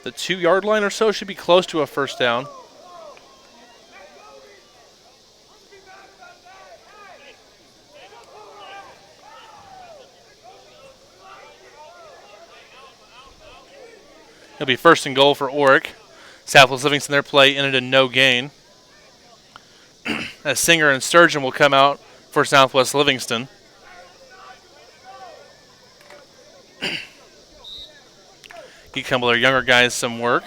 the 2-yard line or so. Should be close to a first down. It'll be 1st and goal for Orrick. Southwest Livingston, their play ended in no gain. As Singer and Sturgeon will come out for Southwest Livingston. Give a couple of their younger guys some work.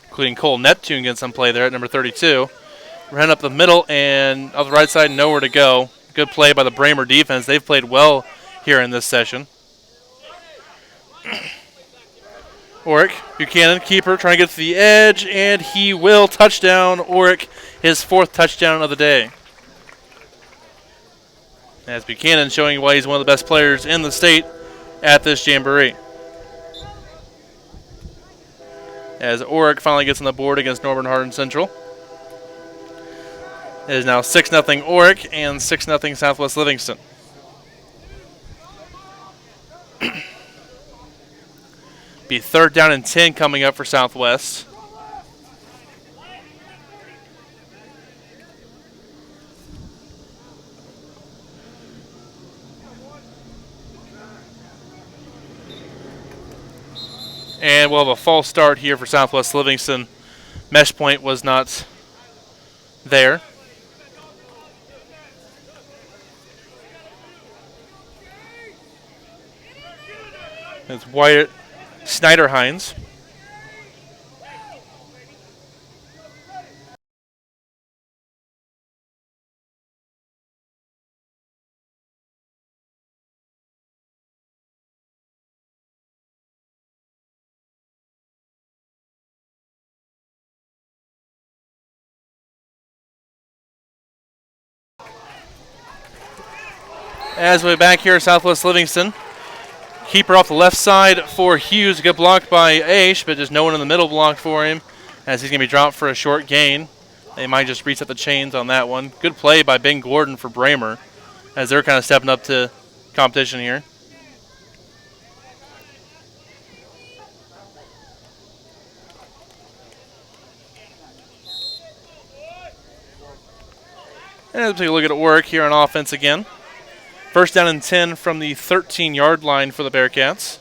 Including Cole Neptune getting some play there at number 32. ran up the middle and off the right side, nowhere to go. Good play by the Braymer defense. They've played well here in this session. Orrick, Buchanan, keeper, trying to get to the edge, and he will. Touchdown, Orrick, his 4th touchdown of the day. As Buchanan showing why he's one of the best players in the state at this Jamboree. As Orrick finally gets on the board against Norborne Hardin-Central. It is now 6-0 Orrick and 6-0 Southwest Livingston. Be 3rd down and 10 coming up for Southwest. And we'll have a false start here for Southwest Livingston. Mesh point was not there. It's Wyatt Snyder-Hines. As we're back here at Southwest Livingston, keeper off the left side for Hughes. Good block by Aish, but there's no one in the middle blocked for him as he's going to be dropped for a short gain. They might just reset the chains on that one. Good play by Ben Gordon for Braymer as they're kind of stepping up to competition here. And let's take a look at Orrick here on offense again. 1st down and 10 from the 13-yard line for the Bearcats.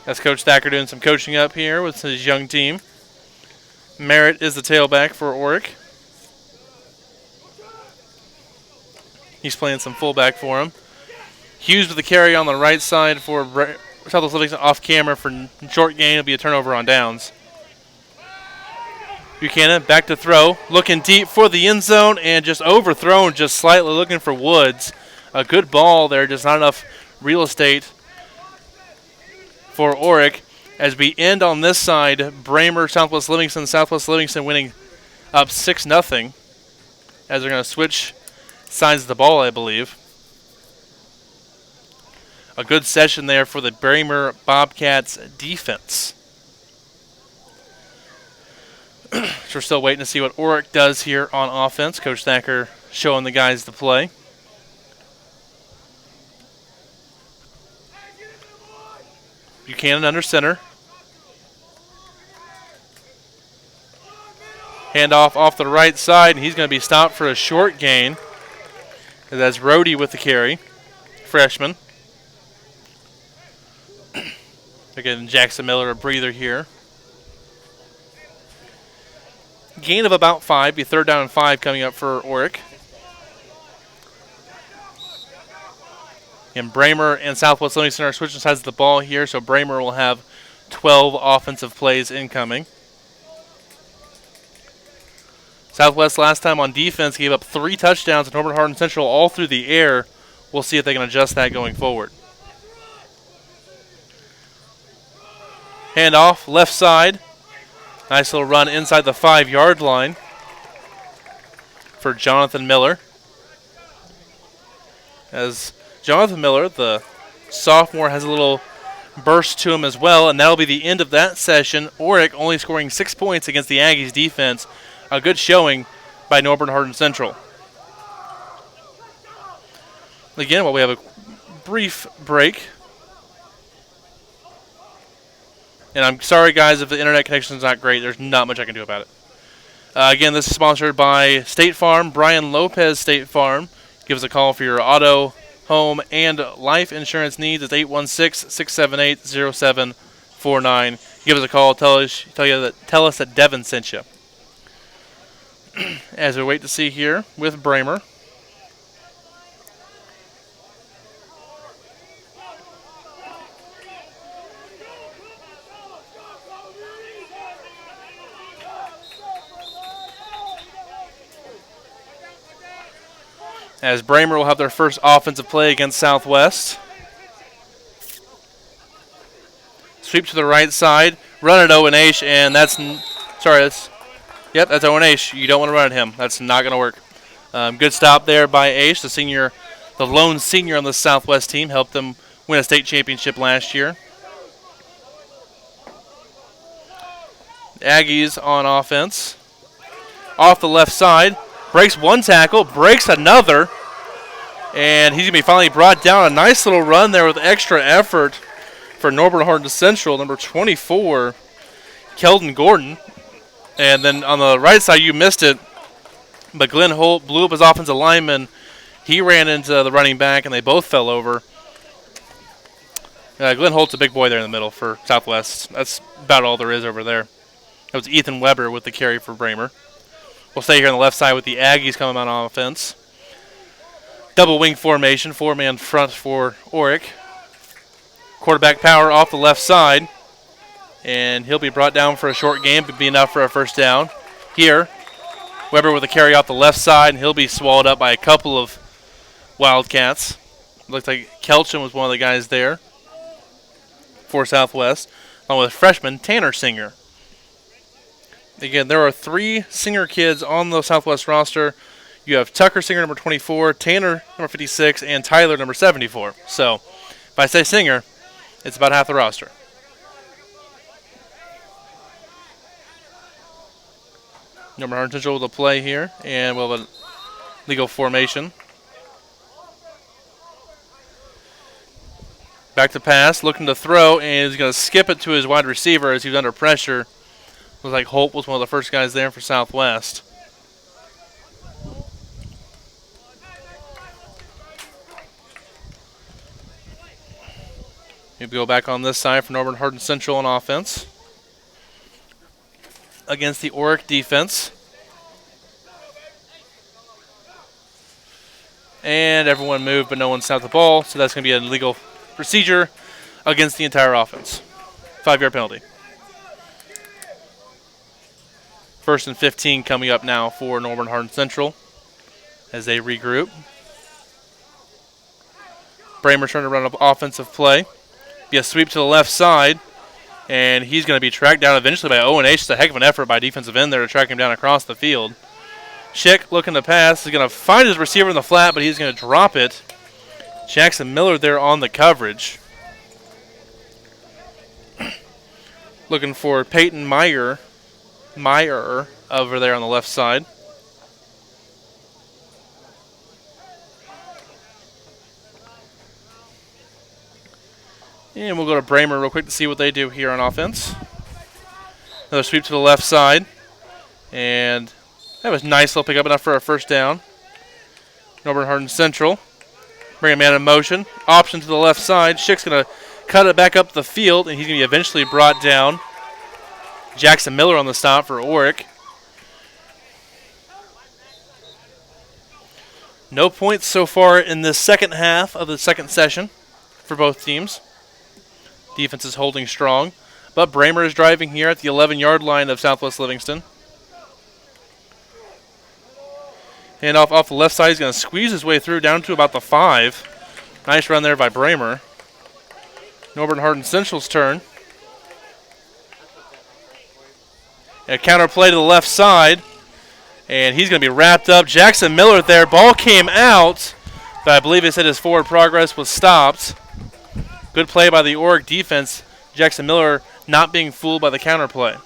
That's Coach Thacker doing some coaching up here with his young team. Merritt is the tailback for Orrick. He's playing some fullback for him. Hughes with the carry on the right side for Southwest Livingston off camera for short gain. It'll be a turnover on downs. Buchanan back to throw, looking deep for the end zone and just overthrown just slightly, looking for Woods. A good ball there, just not enough real estate for Orrick. As we end on this side, Braymer, Southwest Livingston winning up 6-0 as they're going to switch sides of the ball, I believe. A good session there for the Braymer Bobcats defense. So we're still waiting to see what Orrick does here on offense. Coach Thacker showing the guys the play. Buchanan under center. Handoff off the right side, and he's going to be stopped for a short gain. That's Rhodey with the carry, freshman. Again, Jackson Miller a breather here. Gain of about 5, be 3rd down and 5 coming up for Orrick. And Braymer and Southwest Livingston are switching sides of the ball here, so Braymer will have 12 offensive plays incoming. Southwest last time on defense gave up 3 touchdowns to Norborne Hardin-Central all through the air. We'll see if they can adjust that going forward. Handoff, left side. Nice little run inside the 5-yard line for Jonathan Miller. As Jonathan Miller, the sophomore, has a little burst to him as well, and that'll be the end of that session. Orrick only scoring 6 points against the Aggies defense. A good showing by Norborne Hardin-Central. Again, while we have a brief break. And I'm sorry, guys, if the internet connection is not great. There's not much I can do about it. Again, this is sponsored by State Farm. Brian Lopez State Farm. Give us a call for your auto, home, and life insurance needs. It's 816-678-0749. Give us a call. Tell us that Devin sent you. As we wait to see here with Braymer. as Braymer will have their first offensive play against Southwest. Sweep to the right side, run at Owen H, and that's Owen H. You don't want to run at him. That's not going to work. Good stop there by H, the lone senior on the Southwest team, helped them win a state championship last year. Aggies on offense. Off the left side, breaks one tackle, breaks another, and he's going to be finally brought down. A nice little run there with extra effort for Norborne Hardin-Central, number 24, Keldon Gordon. And then on the right side, you missed it, but Glenn Holt blew up his offensive lineman. He ran into the running back, and they both fell over. Glenn Holt's a big boy there in the middle for Southwest. That's about all there is over there. That was Ethan Weber with the carry for Braymer. We'll stay here on the left side with the Aggies coming out on offense. Double wing formation, 4-man front for Orrick. Quarterback power off the left side. And he'll be brought down for a short game, but be enough for a first down. Here, Weber with a carry off the left side, and he'll be swallowed up by a couple of Wildcats. Looks like Kelcham was one of the guys there for Southwest, along with freshman Tanner Singer. Again, there are 3 Singer kids on the Southwest roster. You have Tucker Singer, number 24, Tanner, number 56, and Tyler, number 74. So, if I say Singer, it's about half the roster. Norborne Hardin-Central with a play here, and we'll have a legal formation. Back to pass, looking to throw, and he's going to skip it to his wide receiver as he's under pressure. Looks like Holt was one of the first guys there for Southwest. Maybe go back on this side for Norborne Hardin-Central on offense against the Orrick defense. And everyone moved, but no one snapped the ball, so that's going to be a legal procedure against the entire offense. 5-yard penalty. 1st and 15 coming up now for Norborne Hardin-Central as they regroup. Braymer trying to run an offensive play. Be a sweep to the left side, and he's going to be tracked down eventually by Owen H. It's a heck of an effort by defensive end there to track him down across the field. Schick looking to pass. He's going to find his receiver in the flat, but he's going to drop it. Jackson Miller there on the coverage. Looking for Peyton Meyer over there on the left side. And we'll go to Braymer real quick to see what they do here on offense. Another sweep to the left side. And that was nice. They'll pick up enough for a first down. Norborne Hardin-Central. Bring a man in motion. Option to the left side. Schick's going to cut it back up the field, and he's going to be eventually brought down. Jackson Miller on the stop for Orrick. No points so far in the second half of the second session for both teams. Defense is holding strong, but Braymer is driving here at the 11-yard line of Southwest Livingston. And off the left side, he's going to squeeze his way through down to about the 5. Nice run there by Braymer. Norborne Hardin-Central's turn. A counter play to the left side, and he's going to be wrapped up. Jackson Miller there. Ball came out, but I believe it said his forward progress was stopped. Good play by the Orrick defense. Jackson Miller not being fooled by the counter play.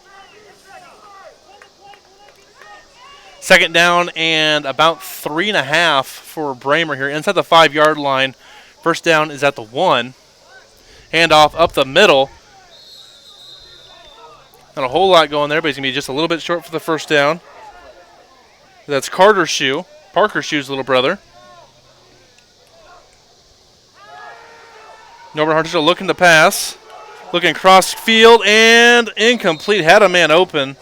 Second down and about 3.5 for Braymer here inside the 5-yard line. First down is at the 1. Handoff up the middle. Not a whole lot going there, but he's going to be just a little bit short for the first down. That's Parker Shue's little brother. Norborne Hardin-Central looking to pass. Looking cross field and incomplete. Had a man open.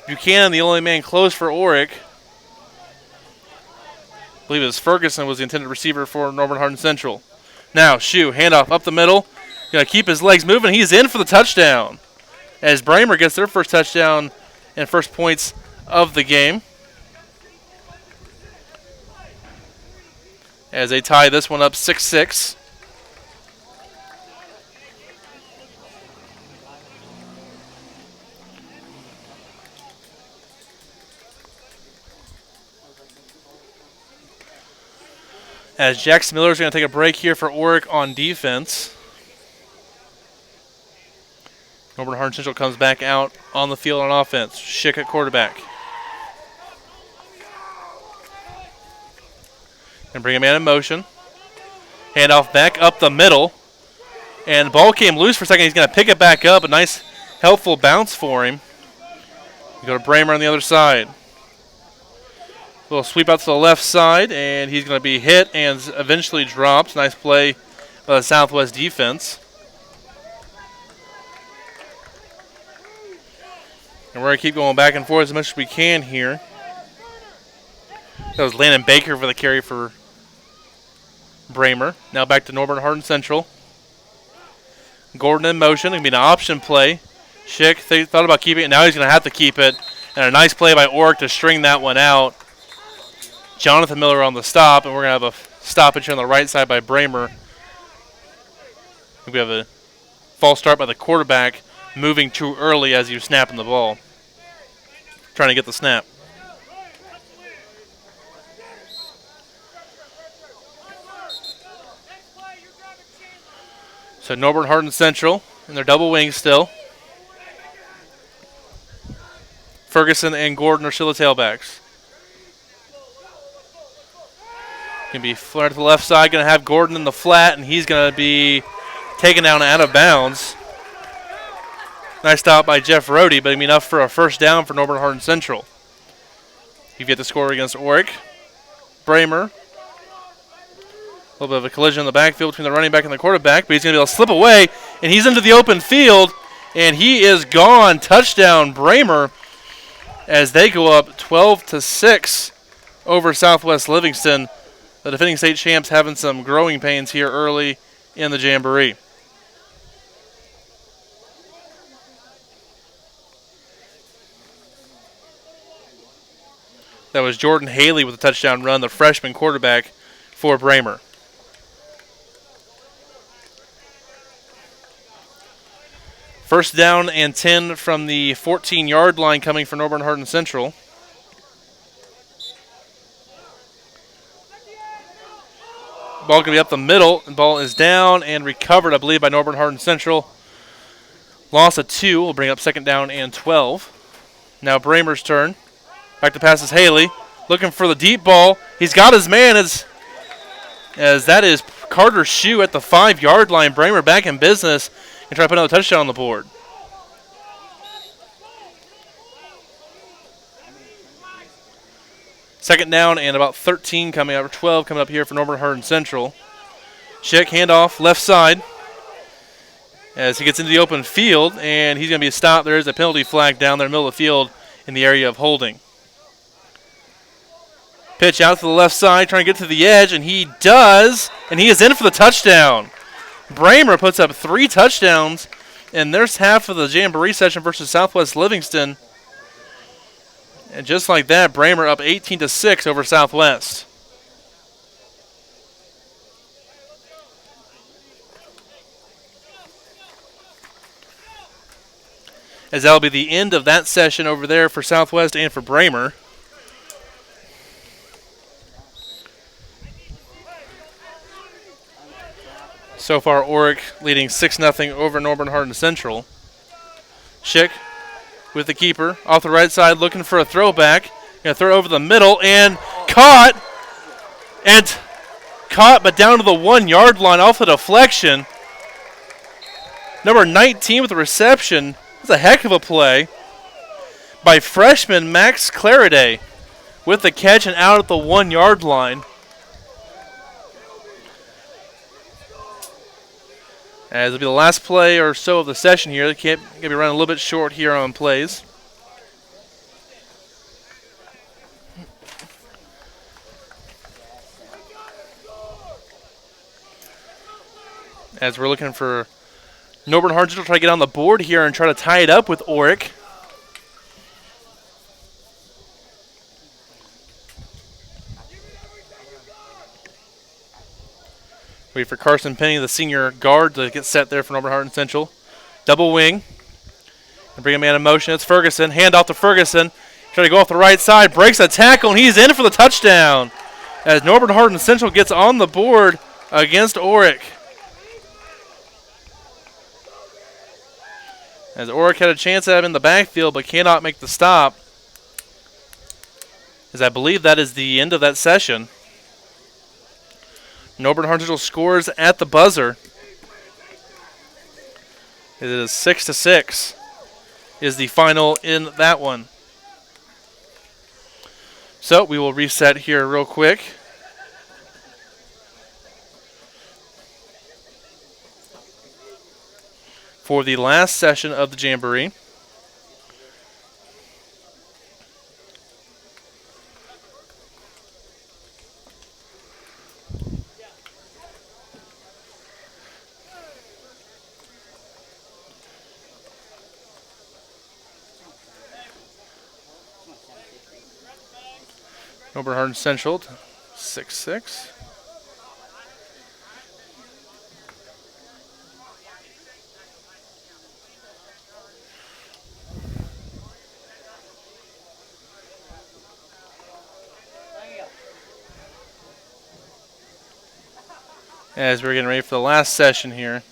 Buchanan, the only man closed for Orrick. I believe it was Ferguson was the intended receiver for Norborne Hardin-Central. Now, Shue, handoff up the middle. Going to keep his legs moving. He's in for the touchdown as Braymer gets their first touchdown and first points of the game. as they tie this one up 6-6. As Jackson Miller is going to take a break here for Orrick on defense. Norborne Hardin-Central comes back out on the field on offense. Schick at quarterback. And bring a man in motion. Handoff back up the middle. And the ball came loose for a second. He's going to pick it back up. A nice, helpful bounce for him. We go to Braymer on the other side. Little sweep out to the left side, and he's going to be hit and eventually dropped. Nice play by the Southwest defense. And we're going to keep going back and forth as much as we can here. That was Landon Baker for the carry for Braymer. Now back to Norborne Hardin-Central. Gordon in motion. It's going to be an option play. Schick thought about keeping it. Now he's going to have to keep it. And a nice play by Orrick to string that one out. Jonathan Miller on the stop, and we're going to have a stoppage here on the right side by Braymer. We have a false start by the quarterback, moving too early as he was snapping the ball. Trying to get the snap. So Norborne Hardin-Central in their double wing still. Ferguson and Gordon are still the tailbacks. Going to be flared to the left side. Going to have Gordon in the flat, and he's going to be taken down out of bounds. Nice stop by Jeff Rohde, but enough for a first down for Norborne Hardin-Central. You get the score against Orrick. Braymer. A little bit of a collision in the backfield between the running back and the quarterback, but he's going to be able to slip away, and he's into the open field, and he is gone. Touchdown, Braymer, as they go up 12-6 over Southwest Livingston. The defending state champs having some growing pains here early in the Jamboree. That was Jordan Haley with a touchdown run, the freshman quarterback for Braymer. First down and 10 from the 14-yard line coming for Norborne Hardin-Central. Ball going to be up the middle. The ball is down and recovered, I believe, by Norborne Hardin-Central. Loss of 2 will bring up second down and 12. Now Braymer's turn. Back to pass is Haley. Looking for the deep ball. He's got his man as that is Carter Shue at the 5-yard line. Braymer back in business and try to put another touchdown on the board. Second down and about 13 coming up, or 12 coming up here for Norborne Hardin-Central. Schick, handoff, left side. As he gets into the open field, and he's going to be stopped. There is a penalty flag down there in the middle of the field in the area of holding. Pitch out to the left side, trying to get to the edge, and he does, and he is in for the touchdown. Braymer puts up 3 touchdowns, and there's half of the Jamboree session versus Southwest Livingston. And just like that, Braymer up 18-6 over Southwest. As that'll be the end of that session over there for Southwest and for Braymer. So far, Orrick leading 6-0 over Norborne Hardin-Central. Schick with the keeper off the right side, looking for a throwback. Going to throw it over the middle and caught, but down to the 1-yard line off the deflection. Number 19 with the reception. That's a heck of a play by freshman Max Clariday with the catch and out at the 1-yard line. As it'll be the last play or so of the session here. They can't going to be running a little bit short here on plays. As we're looking for Norborne Hardin to try to get on the board here and try to tie it up with Orrick. Wait for Carson Penny, the senior guard, to get set there for Norborne Hardin-Central. Double wing. And bring a man in motion. It's Ferguson. Hand off to Ferguson. Trying to go off the right side. Breaks a tackle, and he's in for the touchdown. As Norborne Hardin-Central gets on the board against Orrick. As Orrick had a chance at him in the backfield, but cannot make the stop. As I believe that is the end of that session. Norborne Hardin-Central scores at the buzzer. It is 6-6 is the final in that one. So we will reset here real quick. For the last session of the Jamboree. Norborne Hardin-Central, 6-6. As we're getting ready for the last session here.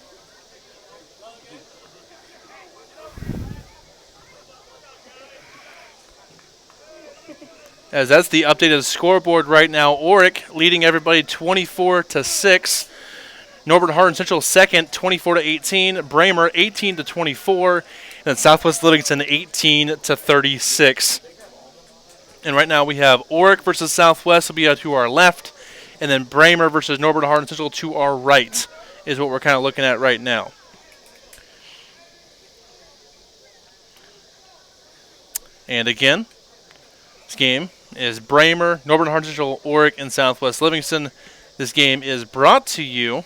As that's the updated scoreboard right now. Orrick leading everybody 24-6. Norborne Hardin-Central second, 24-18. Braymer 18-24. And then Southwest Livingston 18-36. And right now we have Orrick versus Southwest will be to our left. And then Braymer versus Norborne Hardin-Central to our right is what we're kind of looking at right now. And again, this game is Braymer, Norborne Hardin-Central, Orrick, and Southwest Livingston. This game is brought to you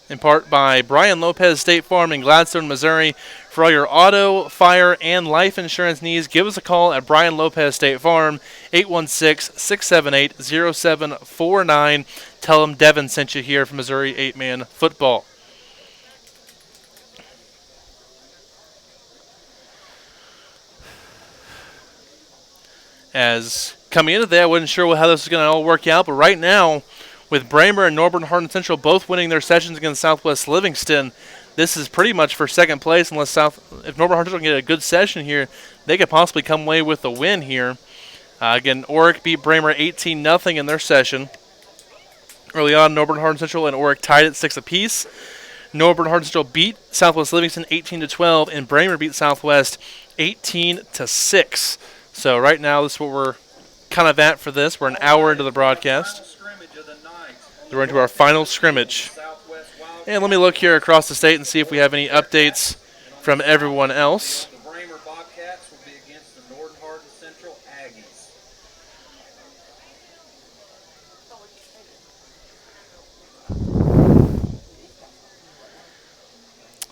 in part by Brian Lopez State Farm in Gladstone, Missouri. For all your auto, fire, and life insurance needs, give us a call at Brian Lopez State Farm, 816-678-0749. Tell them Devin sent you here from Missouri 8-Man Football. As coming into that, I wasn't sure how this was going to all work out, but right now, with Braymer and Norborne Hardin-Central both winning their sessions against Southwest Livingston, this is pretty much for second place. Unless if Norborne Hardin-Central can get a good session here, they could possibly come away with the win here. Again, Orrick beat Braymer 18-0 in their session. Early on, Norborne Hardin-Central and Orrick tied at 6 apiece. Norborne Hardin-Central beat Southwest Livingston 18-12, and Braymer beat Southwest 18-6. So right now, this is what we're kind of at for this. We're an hour into the broadcast. We're into our final scrimmage. And let me look here across the state and see if we have any updates from everyone else. The Braymer Bobcats will be against the Norborne Hardin-Central Aggies.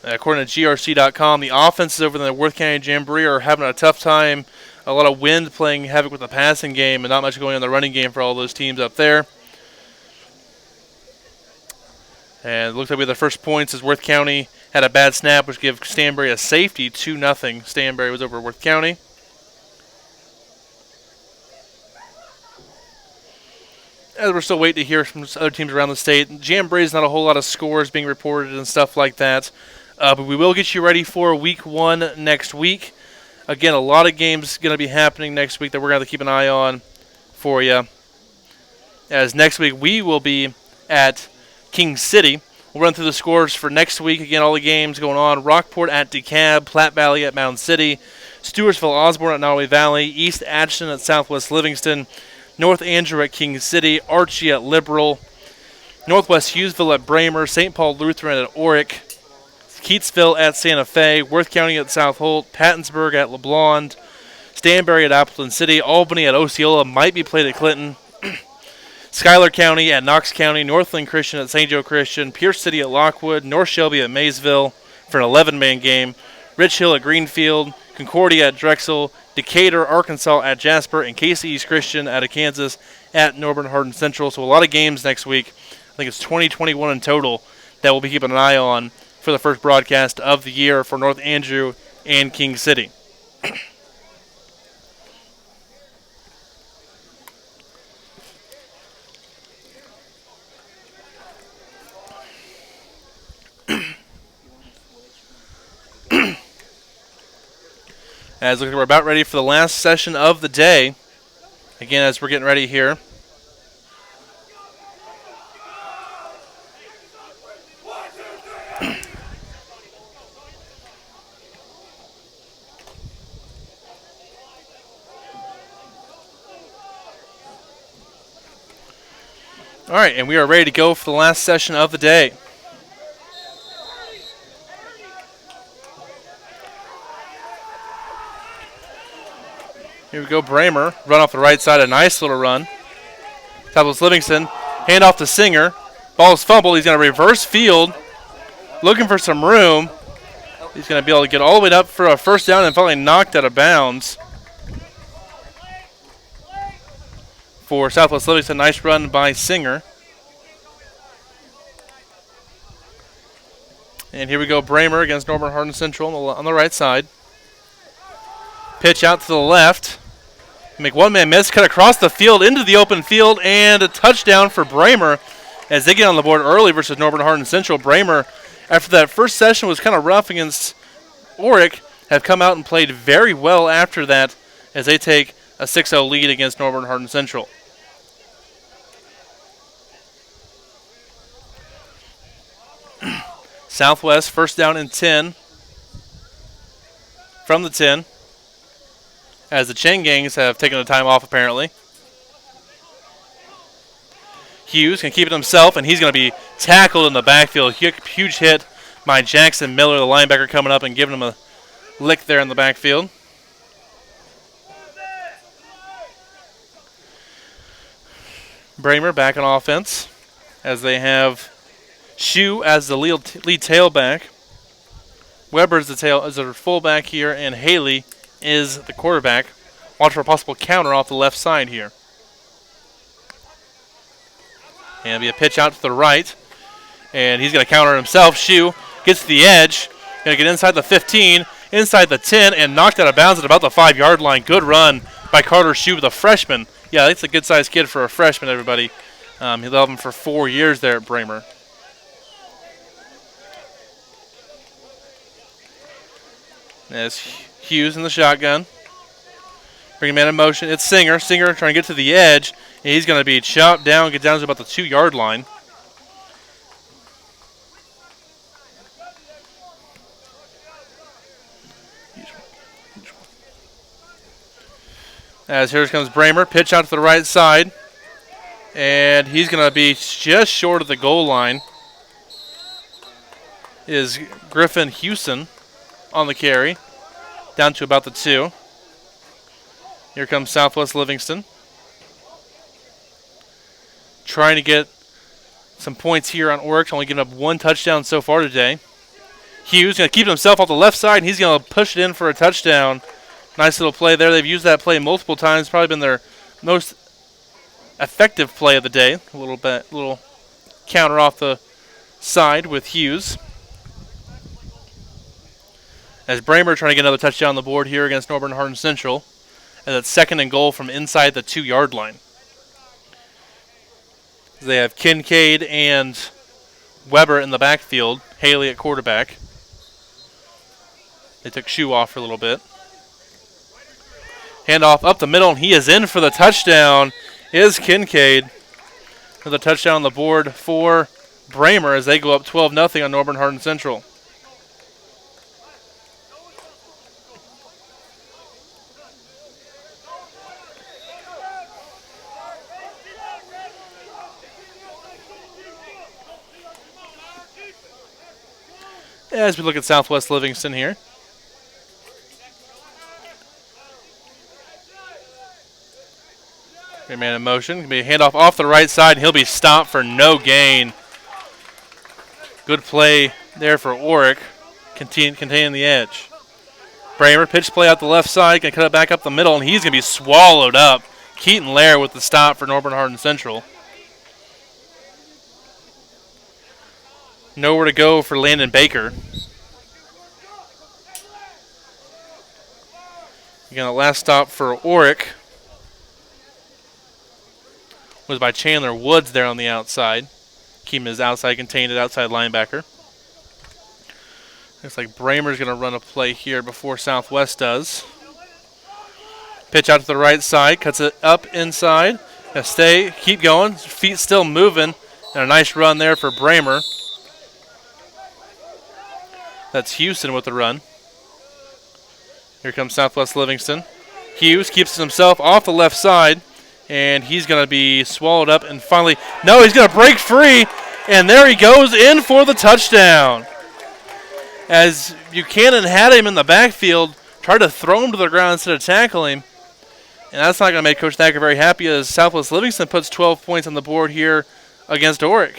According to GRC.com, the offenses over in the Worth County Jamboree are having a tough time. A lot of wind playing havoc with the passing game and not much going on the running game for all those teams up there. And it looks like we have the first points as Worth County had a bad snap, which gave Stanberry a safety, 2-0. Stanberry was over Worth County. As we're still waiting to hear from other teams around the state, Jamboree is not a whole lot of scores being reported and stuff like that. But we will get you ready for week 1 next week. Again, a lot of games going to be happening next week that we're going to have to keep an eye on for you. As next week we will be at King City. We'll run through the scores for next week. Again, all the games going on. Rockport at DeKalb, Platte Valley at Mound City, Stewartsville Osborne at Nottoway Valley, East Atchison at Southwest Livingston, North Andrew at King City, Archie at Liberal, Northwest Hughesville at Braymer, St. Paul Lutheran at Orrick, Keatsville at Santa Fe, Worth County at South Holt, Pattonsburg at LeBlond, Stanberry at Appleton City, Albany at Osceola, might be played at Clinton, Schuyler County at Knox County, Northland Christian at St. Joe Christian, Pierce City at Lockwood, North Shelby at Maysville for an 11-man game, Rich Hill at Greenfield, Concordia at Drexel, Decatur, Arkansas at Jasper, and Casey East Christian out of Kansas at Norborne Hardin-Central. So a lot of games next week. I think it's 2021 in total that we'll be keeping an eye on for the first broadcast of the year for North Andrew and King City. As we're about ready for the last session of the day. Again, as we're getting ready here. All right, and we are ready to go for the last session of the day. Here we go, Braymer. Run off the right side, a nice little run. Top was Livingston. Hand off to Singer. Ball is fumbled. He's going to reverse field. Looking for some room. He's going to be able to get all the way up for a first down and finally knocked out of bounds. For Southwest Livingston, nice run by Singer. And here we go, Braymer against Norborne Hardin-Central on the right side. Pitch out to the left. Make one-man miss, cut across the field into the open field, and a touchdown for Braymer as they get on the board early versus Norborne Hardin-Central. Braymer, after that first session was kind of rough against Orrick, have come out and played very well after that as they take a 6-0 lead against Norborne Hardin-Central. Southwest, first down and 10 from the 10. As the Chain Gangs have taken the time off, apparently. Hughes can keep it himself, and he's going to be tackled in the backfield. Huge hit by Jackson Miller, the linebacker, coming up and giving him a lick there in the backfield. Braymer back on offense as they have Shue as the lead tailback. Weber is the fullback here, and Haley is the quarterback. Watch for a possible counter off the left side here. And it'll be a pitch out to the right. And he's going to counter himself. Shue gets to the edge. Going to get inside the 15, inside the 10, and knocked out of bounds at about the 5-yard line. Good run by Carter Shue, the freshman. Yeah, that's a good-sized kid for a freshman, everybody. He'll have him for 4 years there at Braymer. There's Hughes in the shotgun. Bring him in motion. It's Singer. Singer trying to get to the edge. And he's going to be chopped down, get down to about the 2-yard line. As here comes Braymer. Pitch out to the right side. And he's going to be just short of the goal line. Is Griffin Houston on the carry. Down to about the 2. Here comes Southwest Livingston. Trying to get some points here on Orrick. Only giving up 1 touchdown so far today. Hughes going to keep himself off the left side, and he's going to push it in for a touchdown. Nice little play there. They've used that play multiple times. Probably been their most effective play of the day. A little counter off the side with Hughes. As Braymer trying to get another touchdown on the board here against Norborne Hardin-Central. And that's 2nd and goal from inside the 2-yard line. They have Kincaid and Weber in the backfield. Haley at quarterback. They took Shue off for a little bit. Handoff up the middle, and he is in for the touchdown. Is Kincaid. Another touchdown on the board for Braymer as they go up 12-0 on Norborne Hardin-Central. As we look at Southwest Livingston here. Great man in motion. Going to be a handoff off the right side, and he'll be stopped for no gain. Good play there for Orrick, containing the edge. Braymer, pitch play out the left side, going to cut it back up the middle, and he's going to be swallowed up. Keaton Lair with the stop for Norborne Hardin-Central. Nowhere to go for Landon Baker. Again, the last stop for Orrick was by Chandler Woods there on the outside. Keeping his outside contained at outside linebacker. Looks like Braymer's going to run a play here before Southwest does. Pitch out to the right side, cuts it up inside. Gonna stay, keep going, feet still moving. And a nice run there for Braymer. That's Houston with the run. Here comes Southwest Livingston. Hughes keeps himself off the left side, and he's going to be swallowed up and finally, no, he's going to break free, and there he goes in for the touchdown. As Buchanan had him in the backfield, tried to throw him to the ground instead of tackle him, and that's not going to make Coach Thacker very happy as Southwest Livingston puts 12 points on the board here against Orrick.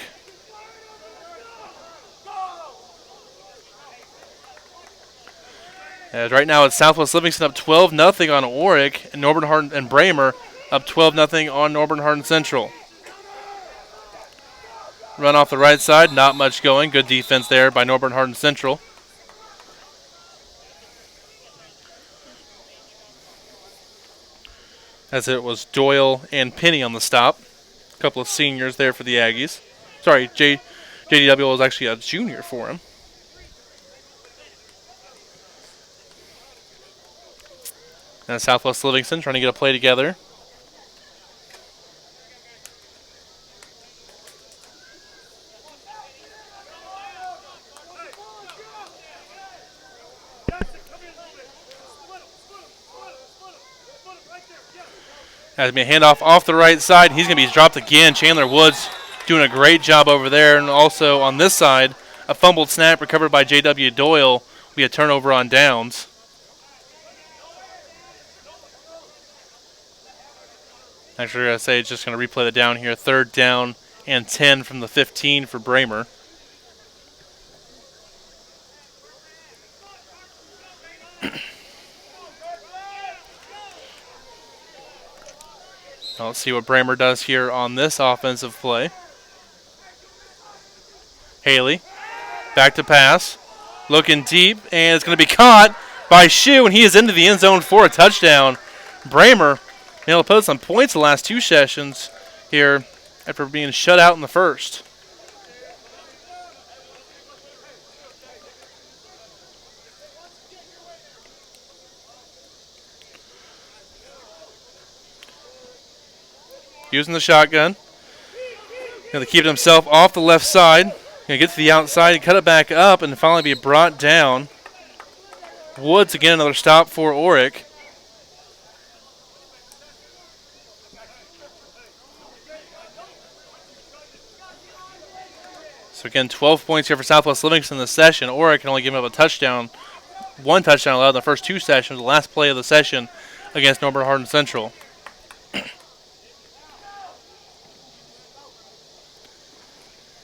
As right now it's Southwest Livingston up 12-0 on Orrick, and Norborne Hardin and Braymer up 12-0 on Norborne Hardin-Central. Run off the right side, not much going. Good defense there by Norborne Hardin-Central. As it was Doyle and Penny on the stop. A couple of seniors there for the Aggies. Sorry, JDW was actually a junior for him. And Southwest Livingston trying to get a play together. Has been a handoff off the right side. He's going to be dropped again. Chandler Woods doing a great job over there. And also on this side, a fumbled snap recovered by J.W. Doyle. Will be a turnover on downs. Actually, I say it's just going to replay the down here. 3rd down and 10 from the 15 for Braymer. Let's see what Braymer does here on this offensive play. Haley, back to pass. Looking deep, and it's going to be caught by Shue, and he is into the end zone for a touchdown. Braymer been able to put some points the last 2 sessions here after being shut out in the first. Using the shotgun. Going to keep himself off the left side. Going to get to the outside, cut it back up, and finally be brought down. Woods, again, another stop for Orrick. So again, 12 points here for Southwest Livingston this session. Orrick can only give him up a touchdown. 1 touchdown allowed in the first 2 sessions. The last play of the session against Norborne Hardin-Central.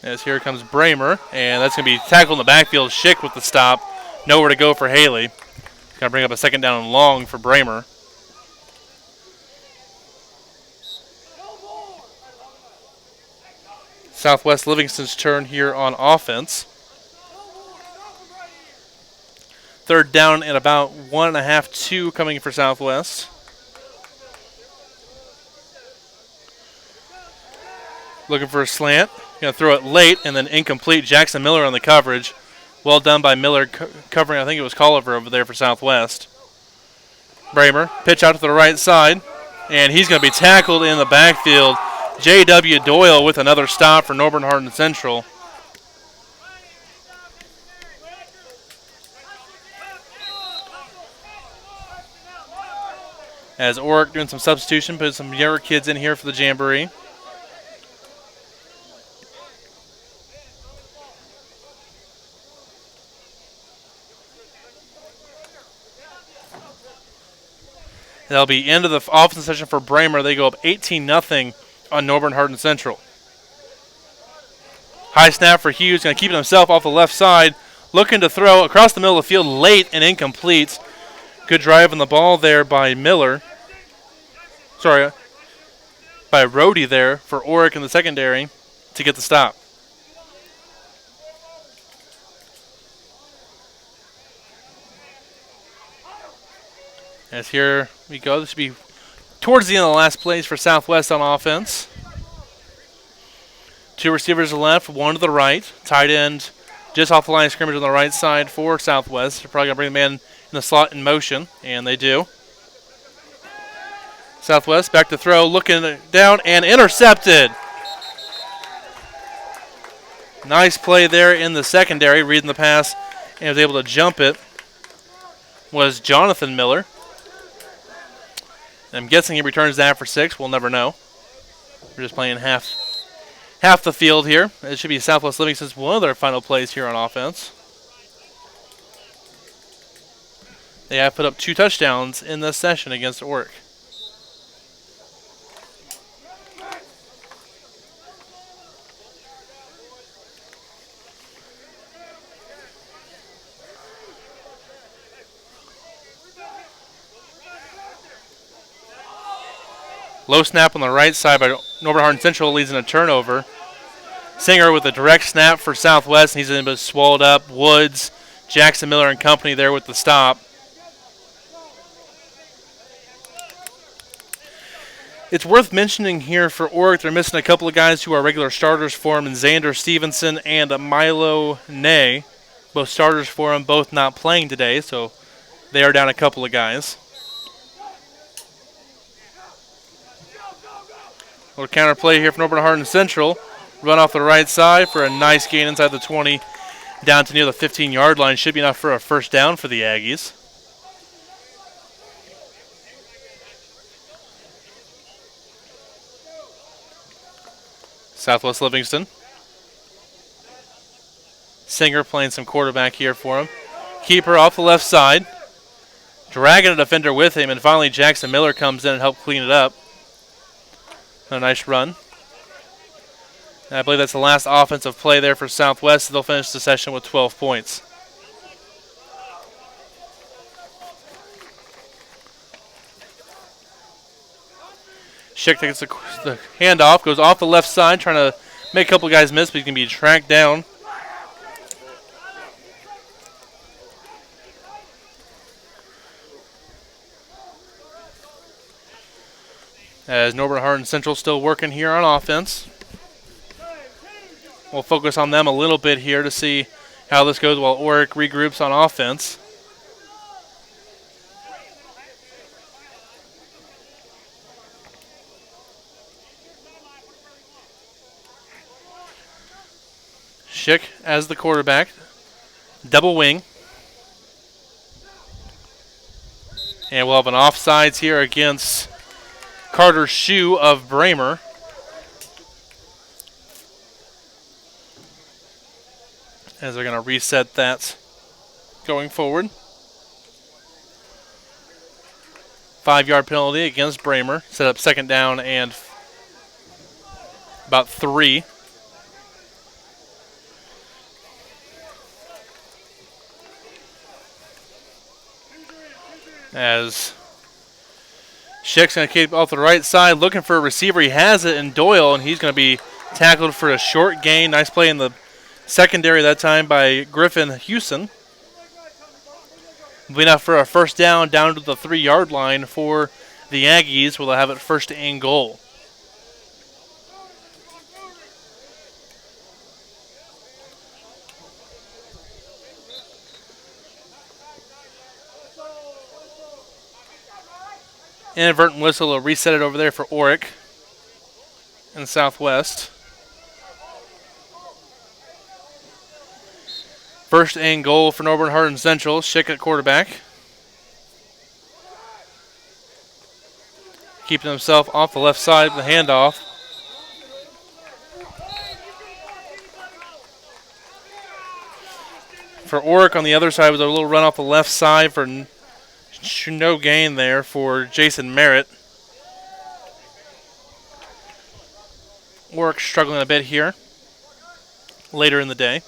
As here comes Braymer, and that's going to be tackled in the backfield. Schick with the stop. Nowhere to go for Haley. Going to bring up a 2nd down and long for Braymer. Southwest Livingston's turn here on offense. 3rd down and about 1.5, 2 coming for Southwest. Looking for a slant. Going to throw it late and then incomplete. Jackson Miller on the coverage. Well done by Miller covering, I think it was Colliver over there for Southwest. Braymer, pitch out to the right side. And he's going to be tackled in the backfield. J.W. Doyle with another stop for Norborne Hardin-Central. As Orrick doing some substitution, put some younger kids in here for the Jamboree. That'll be end of the offensive session for Braymer. They go up 18-0 on Norborne Hardin-Central. High snap for Hughes. Going to keep it himself off the left side. Looking to throw across the middle of the field late and incomplete. Good drive on the ball there by Miller. Sorry, by Rhodey there for Orrick in the secondary to get the stop. As here we go. This should be towards the end of the last plays for Southwest on offense. 2 receivers to the left, 1 to the right. Tight end just off the line of scrimmage on the right side for Southwest. They're probably going to bring the man in the slot in motion, and they do. Southwest back to throw, looking down and intercepted. Nice play there in the secondary, reading the pass, and was able to jump it. Was Jonathan Miller. I'm guessing he returns that for 6. We'll never know. We're just playing half the field here. It should be Southwest Livingston's one of their final plays here on offense. They have put up 2 touchdowns in this session against Orrick. Low snap on the right side by Norborne Hardin-Central leads in a turnover. Singer with a direct snap for Southwest, and he's a bit swallowed up. Woods, Jackson Miller and company there with the stop. It's worth mentioning here for Orrick, they're missing a couple of guys who are regular starters for him, and Xander Stevenson and Milo Ney. Both starters for him, both not playing today, so they are down a couple of guys. Little counter play here for Norborne Hardin-Central. Run off the right side for a nice gain inside the 20, down to near the 15-yard line. Should be enough for a first down for the Aggies. Southwest Livingston. Singer playing some quarterback here for him. Keeper off the left side. Dragging a defender with him, and finally Jackson Miller comes in and helps clean it up. A nice run. And I believe that's the last offensive play there for Southwest. They'll finish the session with 12 points. Schick takes the handoff, goes off the left side, trying to make a couple guys miss, but he can be tracked down. As Norborne Hardin-Central still working here on offense. We'll focus on them a little bit here to see how this goes while Orrick regroups on offense. Schick as the quarterback. Double wing. And we'll have an offsides here against Carter Shue of Braymer. As they're going to reset that going forward. 5-yard penalty against Braymer. Set up second down and about 3. As Schick's going to keep off the right side, looking for a receiver. He has it in Doyle, and he's going to be tackled for a short gain. Nice play in the secondary that time by Griffin Houston. Will be enough for a first down to the 3-yard line for the Aggies. Will have it first and goal. Inadvertent whistle will reset it over there for Orrick in Southwest. First and goal for Norborne Hardin-Central. Schick at quarterback. Keeping himself off the left side with the handoff. For Orrick on the other side was a little run off the left side for no gain there for Jason Merritt. Orrick struggling a bit here later in the day.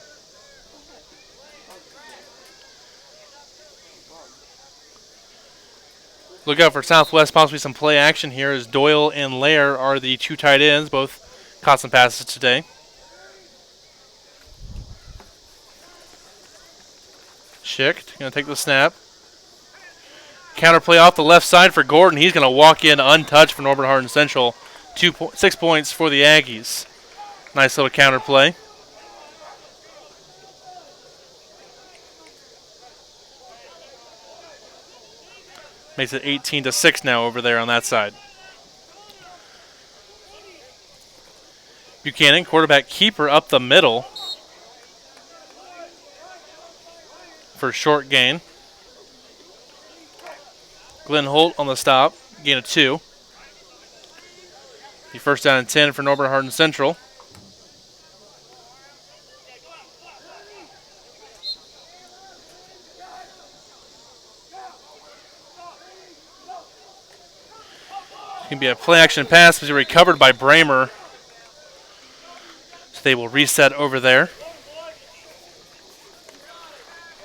Look out for Southwest, possibly some play action here as Doyle and Lair are the 2 tight ends. Both caught some passes today. Schick going to take the snap. Counterplay off the left side for Gordon. He's going to walk in untouched for Norborne Hardin-Central. 6 points for the Aggies. Nice little counterplay. Makes it 18-6 now over there on that side. Buchanan, quarterback keeper up the middle for a short gain. Glenn Holt on the stop, gain of 2. The first down and 10 for Norborne Hardin-Central. It's going to be a play action pass, but recovered by Braymer. So they will reset over there.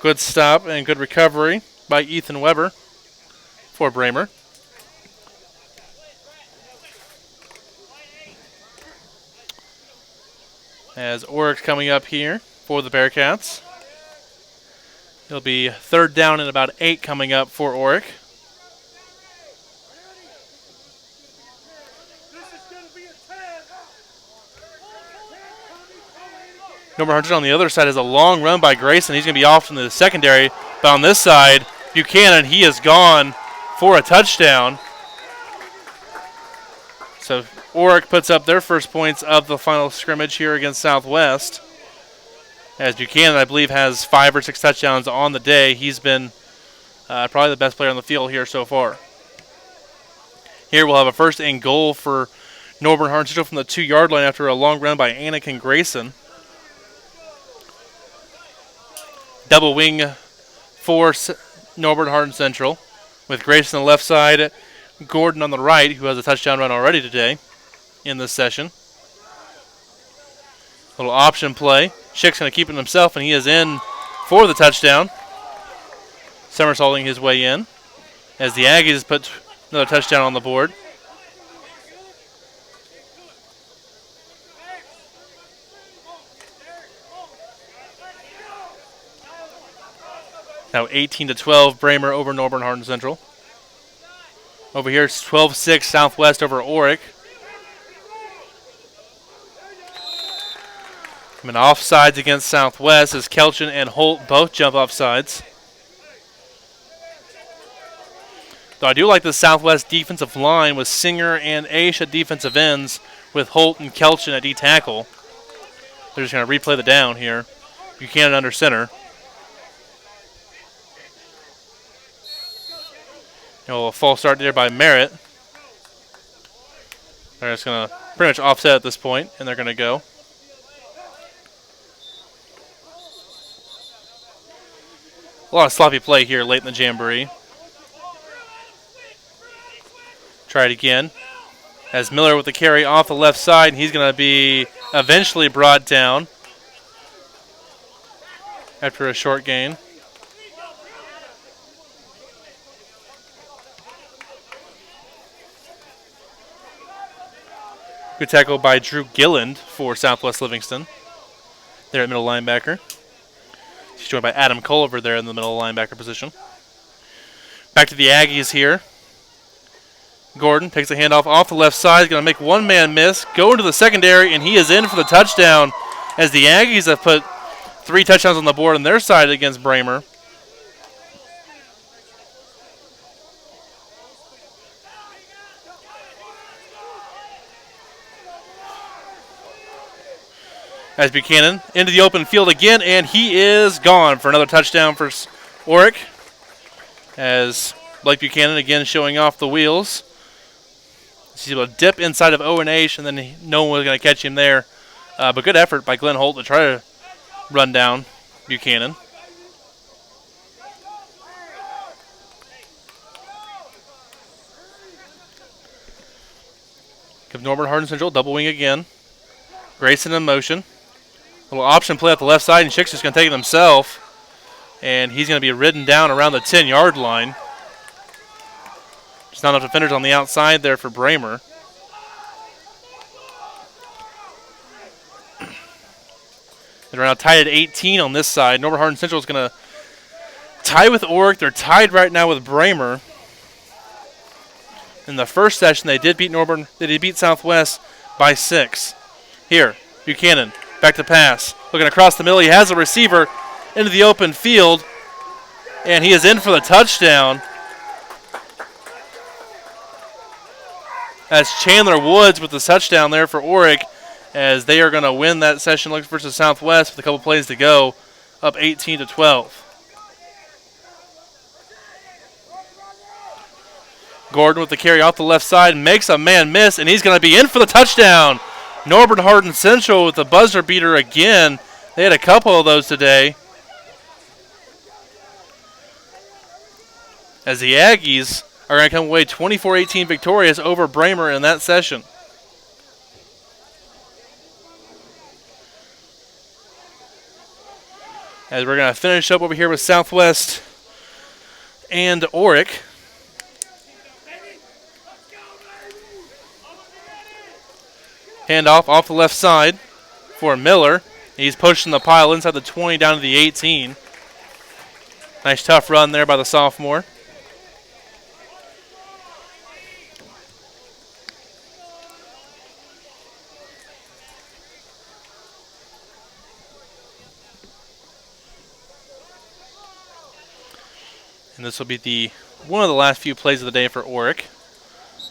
Good stop and good recovery by Ethan Weber for Braymer. As Orrick coming up here for the Bearcats. It'll be third down and about 8 coming up for Orrick. Number 100 on the other side is a long run by Grayson. He's going to be off in the secondary. But on this side, Buchanan, he is gone for a touchdown. So Orrick puts up their first points of the final scrimmage here against Southwest. As Buchanan, I believe, has 5 or 6 touchdowns on the day. He's been probably the best player on the field here so far. Here we'll have a first and goal for Norborne Hardin-Central from the 2-yard line after a long run by Anakin Grayson. Double wing for Norborne Hardin-Central with Grayson on the left side, Gordon on the right, who has a touchdown run already today in this session. Little option play. Schick's going to keep it himself, and he is in for the touchdown. Somersaulting his way in as the Aggies put another touchdown on the board. Now 18-12, Braymer over Norborne Hardin-Central. Over here, it's 12-6 Southwest over Orrick. Coming offsides against Southwest as Kelchin and Holt both jump offsides. Though I do like the Southwest defensive line with Singer and Aish at defensive ends with Holt and Kelchin at D-tackle. They're just going to replay the down here. Buchanan under center. A false start there by Merritt. They're just going to pretty much offset at this point, and they're going to go. A lot of sloppy play here late in the Jamboree. Try it again. As Miller with the carry off the left side, and he's going to be eventually brought down after a short gain. Good tackle by Drew Gilland for Southwest Livingston. There at middle linebacker. He's joined by Adam Culliver there in the middle linebacker position. Back to the Aggies here. Gordon takes a handoff off the left side. He's going to make one man miss. Go into the secondary, and he is in for the touchdown as the Aggies have put 3 touchdowns on the board on their side against Braymer. As Buchanan into the open field again, and he is gone for another touchdown for Orrick. As Blake Buchanan again showing off the wheels. He's able to dip inside of Owen Aish, and then no one was going to catch him there. But good effort by Glenn Holt to try to run down Buchanan. Give Norborne Hardin-Central double wing again. Grayson in motion. Little option play at the left side, and Schick's just going to take it himself. And he's going to be ridden down around the 10-yard line. Just not enough defenders on the outside there for Braymer. They're now tied at 18 on this side. Norborne Hardin-Central is going to tie with Orrick. They're tied right now with Braymer. In the first session, they did beat Norborne. They did beat Southwest by 6. Here, Buchanan, back to pass. Looking across the middle, he has a receiver into the open field, and he is in for the touchdown. That's Chandler Woods with the touchdown there for Orrick, as they are going to win that session versus Southwest with a couple plays to go, up 18-12. Gordon with the carry off the left side, makes a man miss, and he's going to be in for the touchdown. Norborne Hardin-Central with the buzzer beater again. They had a couple of those today. As the Aggies are going to come away 24-18 victorious over Braymer in that session. As we're going to finish up over here with Southwest and Orrick. Handoff off the left side for Miller. He's pushing the pile inside the 20 down to the 18. Nice tough run there by the sophomore. And this will be one of the last few plays of the day for Orrick,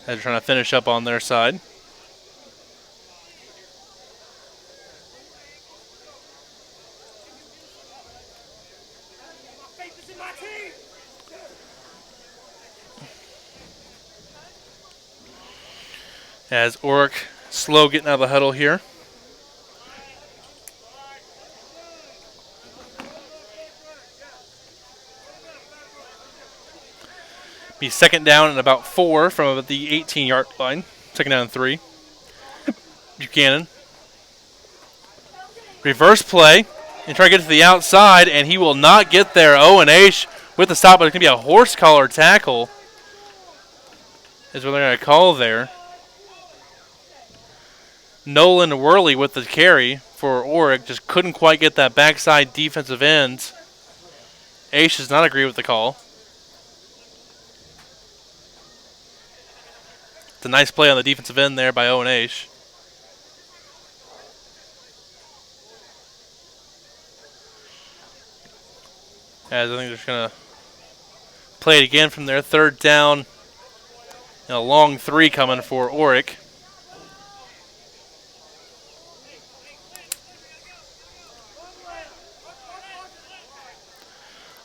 as they're trying to finish up on their side. As Orrick slow getting out of the huddle here. Be second down and about 4 from about the 18-yard line. Second down and 3. Buchanan. Reverse play and try to get to the outside, and he will not get there. Owen Aish with the stop, but it's going to be a horse collar tackle is what they're going to call there. Nolan Worley with the carry for Orrick. Just couldn't quite get that backside defensive end. Aish does not agree with the call. It's a nice play on the defensive end there by Owen Aish. As I think they're just going to play it again from there. Third down and a long 3 coming for Orrick.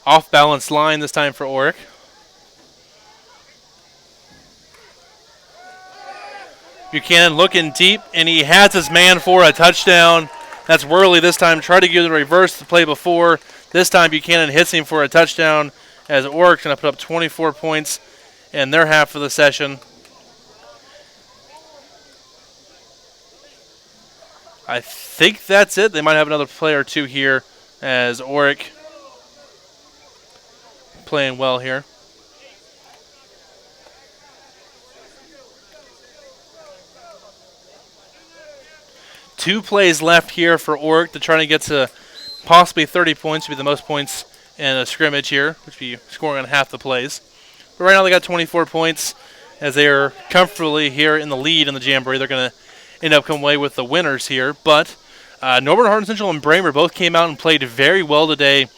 Off-balance line this time for Orrick. Buchanan looking deep, and he has his man for a touchdown. That's Worley this time. Tried to give the reverse the play before. This time Buchanan hits him for a touchdown, as Orrick's going to put up 24 points in their half of the session. I think that's it. They might have another play or two here, as Orrick playing well here. Two plays left here for Orrick to try to get to possibly 30 points, to be the most points in a scrimmage here, which would be scoring on half the plays. But right now they got 24 points as they are comfortably here in the lead in the Jamboree. They're going to end up coming away with the winners here. But Norborne, Hardin-Central, and Braymer both came out and played very well today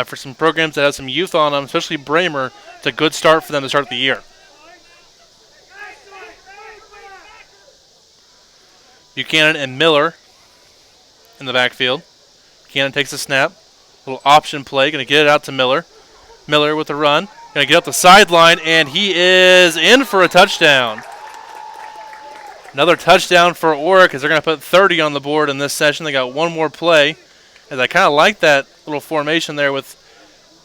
for some programs that have some youth on them, especially Braymer. It's a good start for them to start the year. Buchanan and Miller in the backfield. Buchanan takes a snap. Little option play. Going to get it out to Miller. Miller with the run. Going to get up the sideline, and he is in for a touchdown. Another touchdown for Orrick, as they're going to put 30 on the board in this session. They got one more play. As I kind of like that little formation there with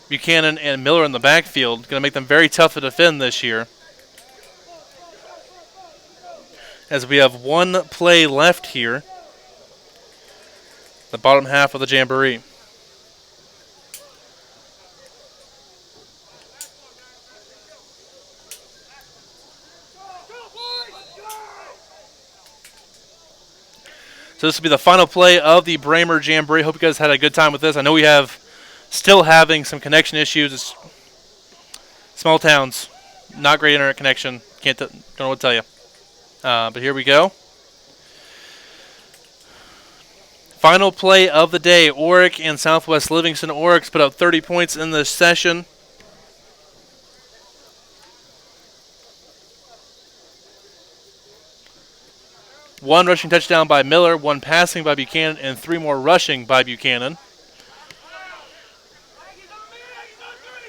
Buchanan and Miller in the backfield. Going to make them very tough to defend this year. As we have one play left here, the bottom half of the Jamboree. So this will be the final play of the Braymer Jamboree. Hope you guys had a good time with this. I know we have still having some connection issues. It's small towns, not great internet connection. Don't know what to tell you. But here we go. Final play of the day, Orrick and Southwest Livingston. Orrick's put up 30 points in this session. One rushing touchdown by Miller, one passing by Buchanan, and 3 more rushing by Buchanan.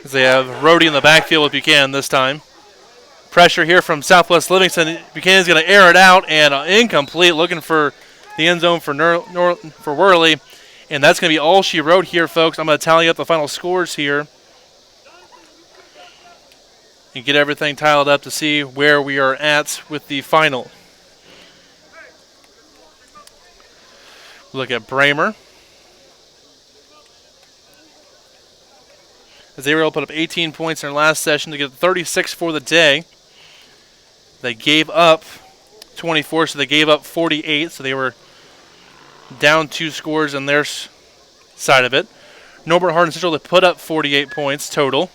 As they have Rhodey in the backfield with Buchanan this time. Pressure here from Southwest Livingston. Buchanan's going to air it out, and incomplete, looking for the end zone for Worley. And that's going to be all she wrote here, folks. I'm going to tally up the final scores here and get everything tiled up to see where we are at with the final. Look at Braymer. As they were able to put up 18 points in their last session to get 36 for the day. They gave up 24, so they gave up 48, so they were down 2 scores on their side of it. Norborne Hardin-Central, they put up 48 points total.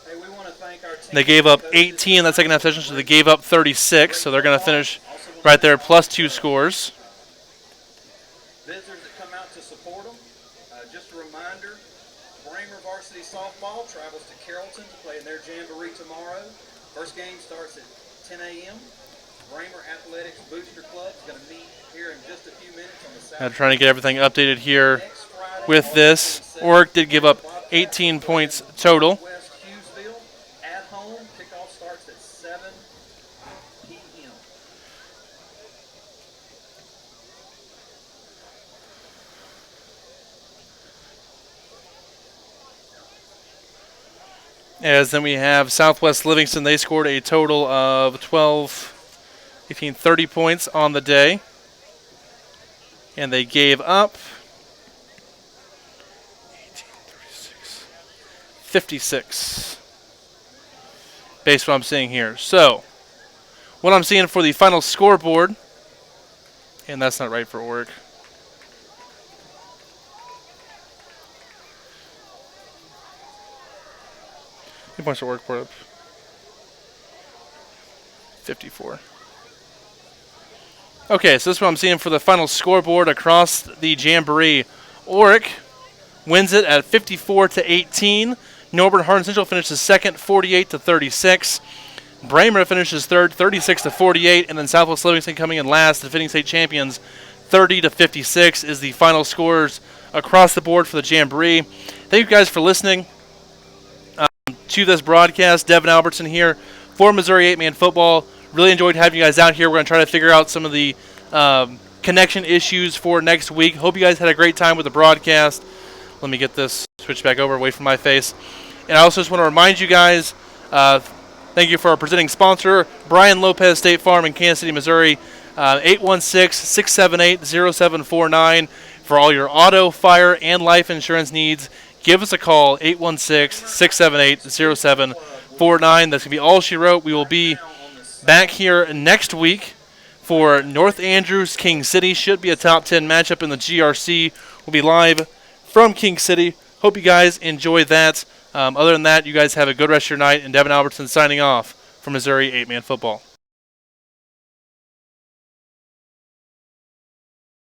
Hey, we want to thank our team. They gave up 18 in that second half session, so they gave up 36, so they're going to finish right there, plus 2 scores. Visitors that come out to support them. Just a reminder, Braymer varsity softball travels to Carrollton to play in their Jamboree tomorrow. First game starts at 10 a.m. Braymer Athletics Booster Club is going to meet here in just a few minutes on the south. I'm trying to get everything updated here with this. Orrick did give up 18 points total. West Hughesville at home. Kickoff starts at 7 p.m. As then we have Southwest Livingston. They scored a total of 18, 30 points on the day. And they gave up 56. Based on what I'm seeing here. So, what I'm seeing for the final scoreboard, and that's not right for Orrick. How many points for Orrick put up? 54. Okay, so this is what I'm seeing for the final scoreboard across the Jamboree. Orrick wins it at 54-18. Norborne Hardin-Central finishes second, 48-36. Braymer finishes third, 36-48, and then Southwest Livingston coming in last, defending state champions, 30-56 is the final scores across the board for the Jamboree. Thank you guys for listening to this broadcast. Devin Albertson here for Missouri 8-Man Football. Really enjoyed having you guys out here. We're going to try to figure out some of the connection issues for next week. Hope you guys had a great time with the broadcast. Let me get this switched back over away from my face. And I also just want to remind you guys, thank you for our presenting sponsor, Brian Lopez State Farm in Kansas City, Missouri, 816-678-0749 for all your auto, fire, and life insurance needs. Give us a call, 816-678-0749. That's going to be all she wrote. We will be back here next week for North Andrews, King City. Should be a top 10 matchup in the GRC. We'll be live from King City. Hope you guys enjoy that. Other than that, you guys have a good rest of your night. And Devin Albertson signing off from Missouri 8-Man Football.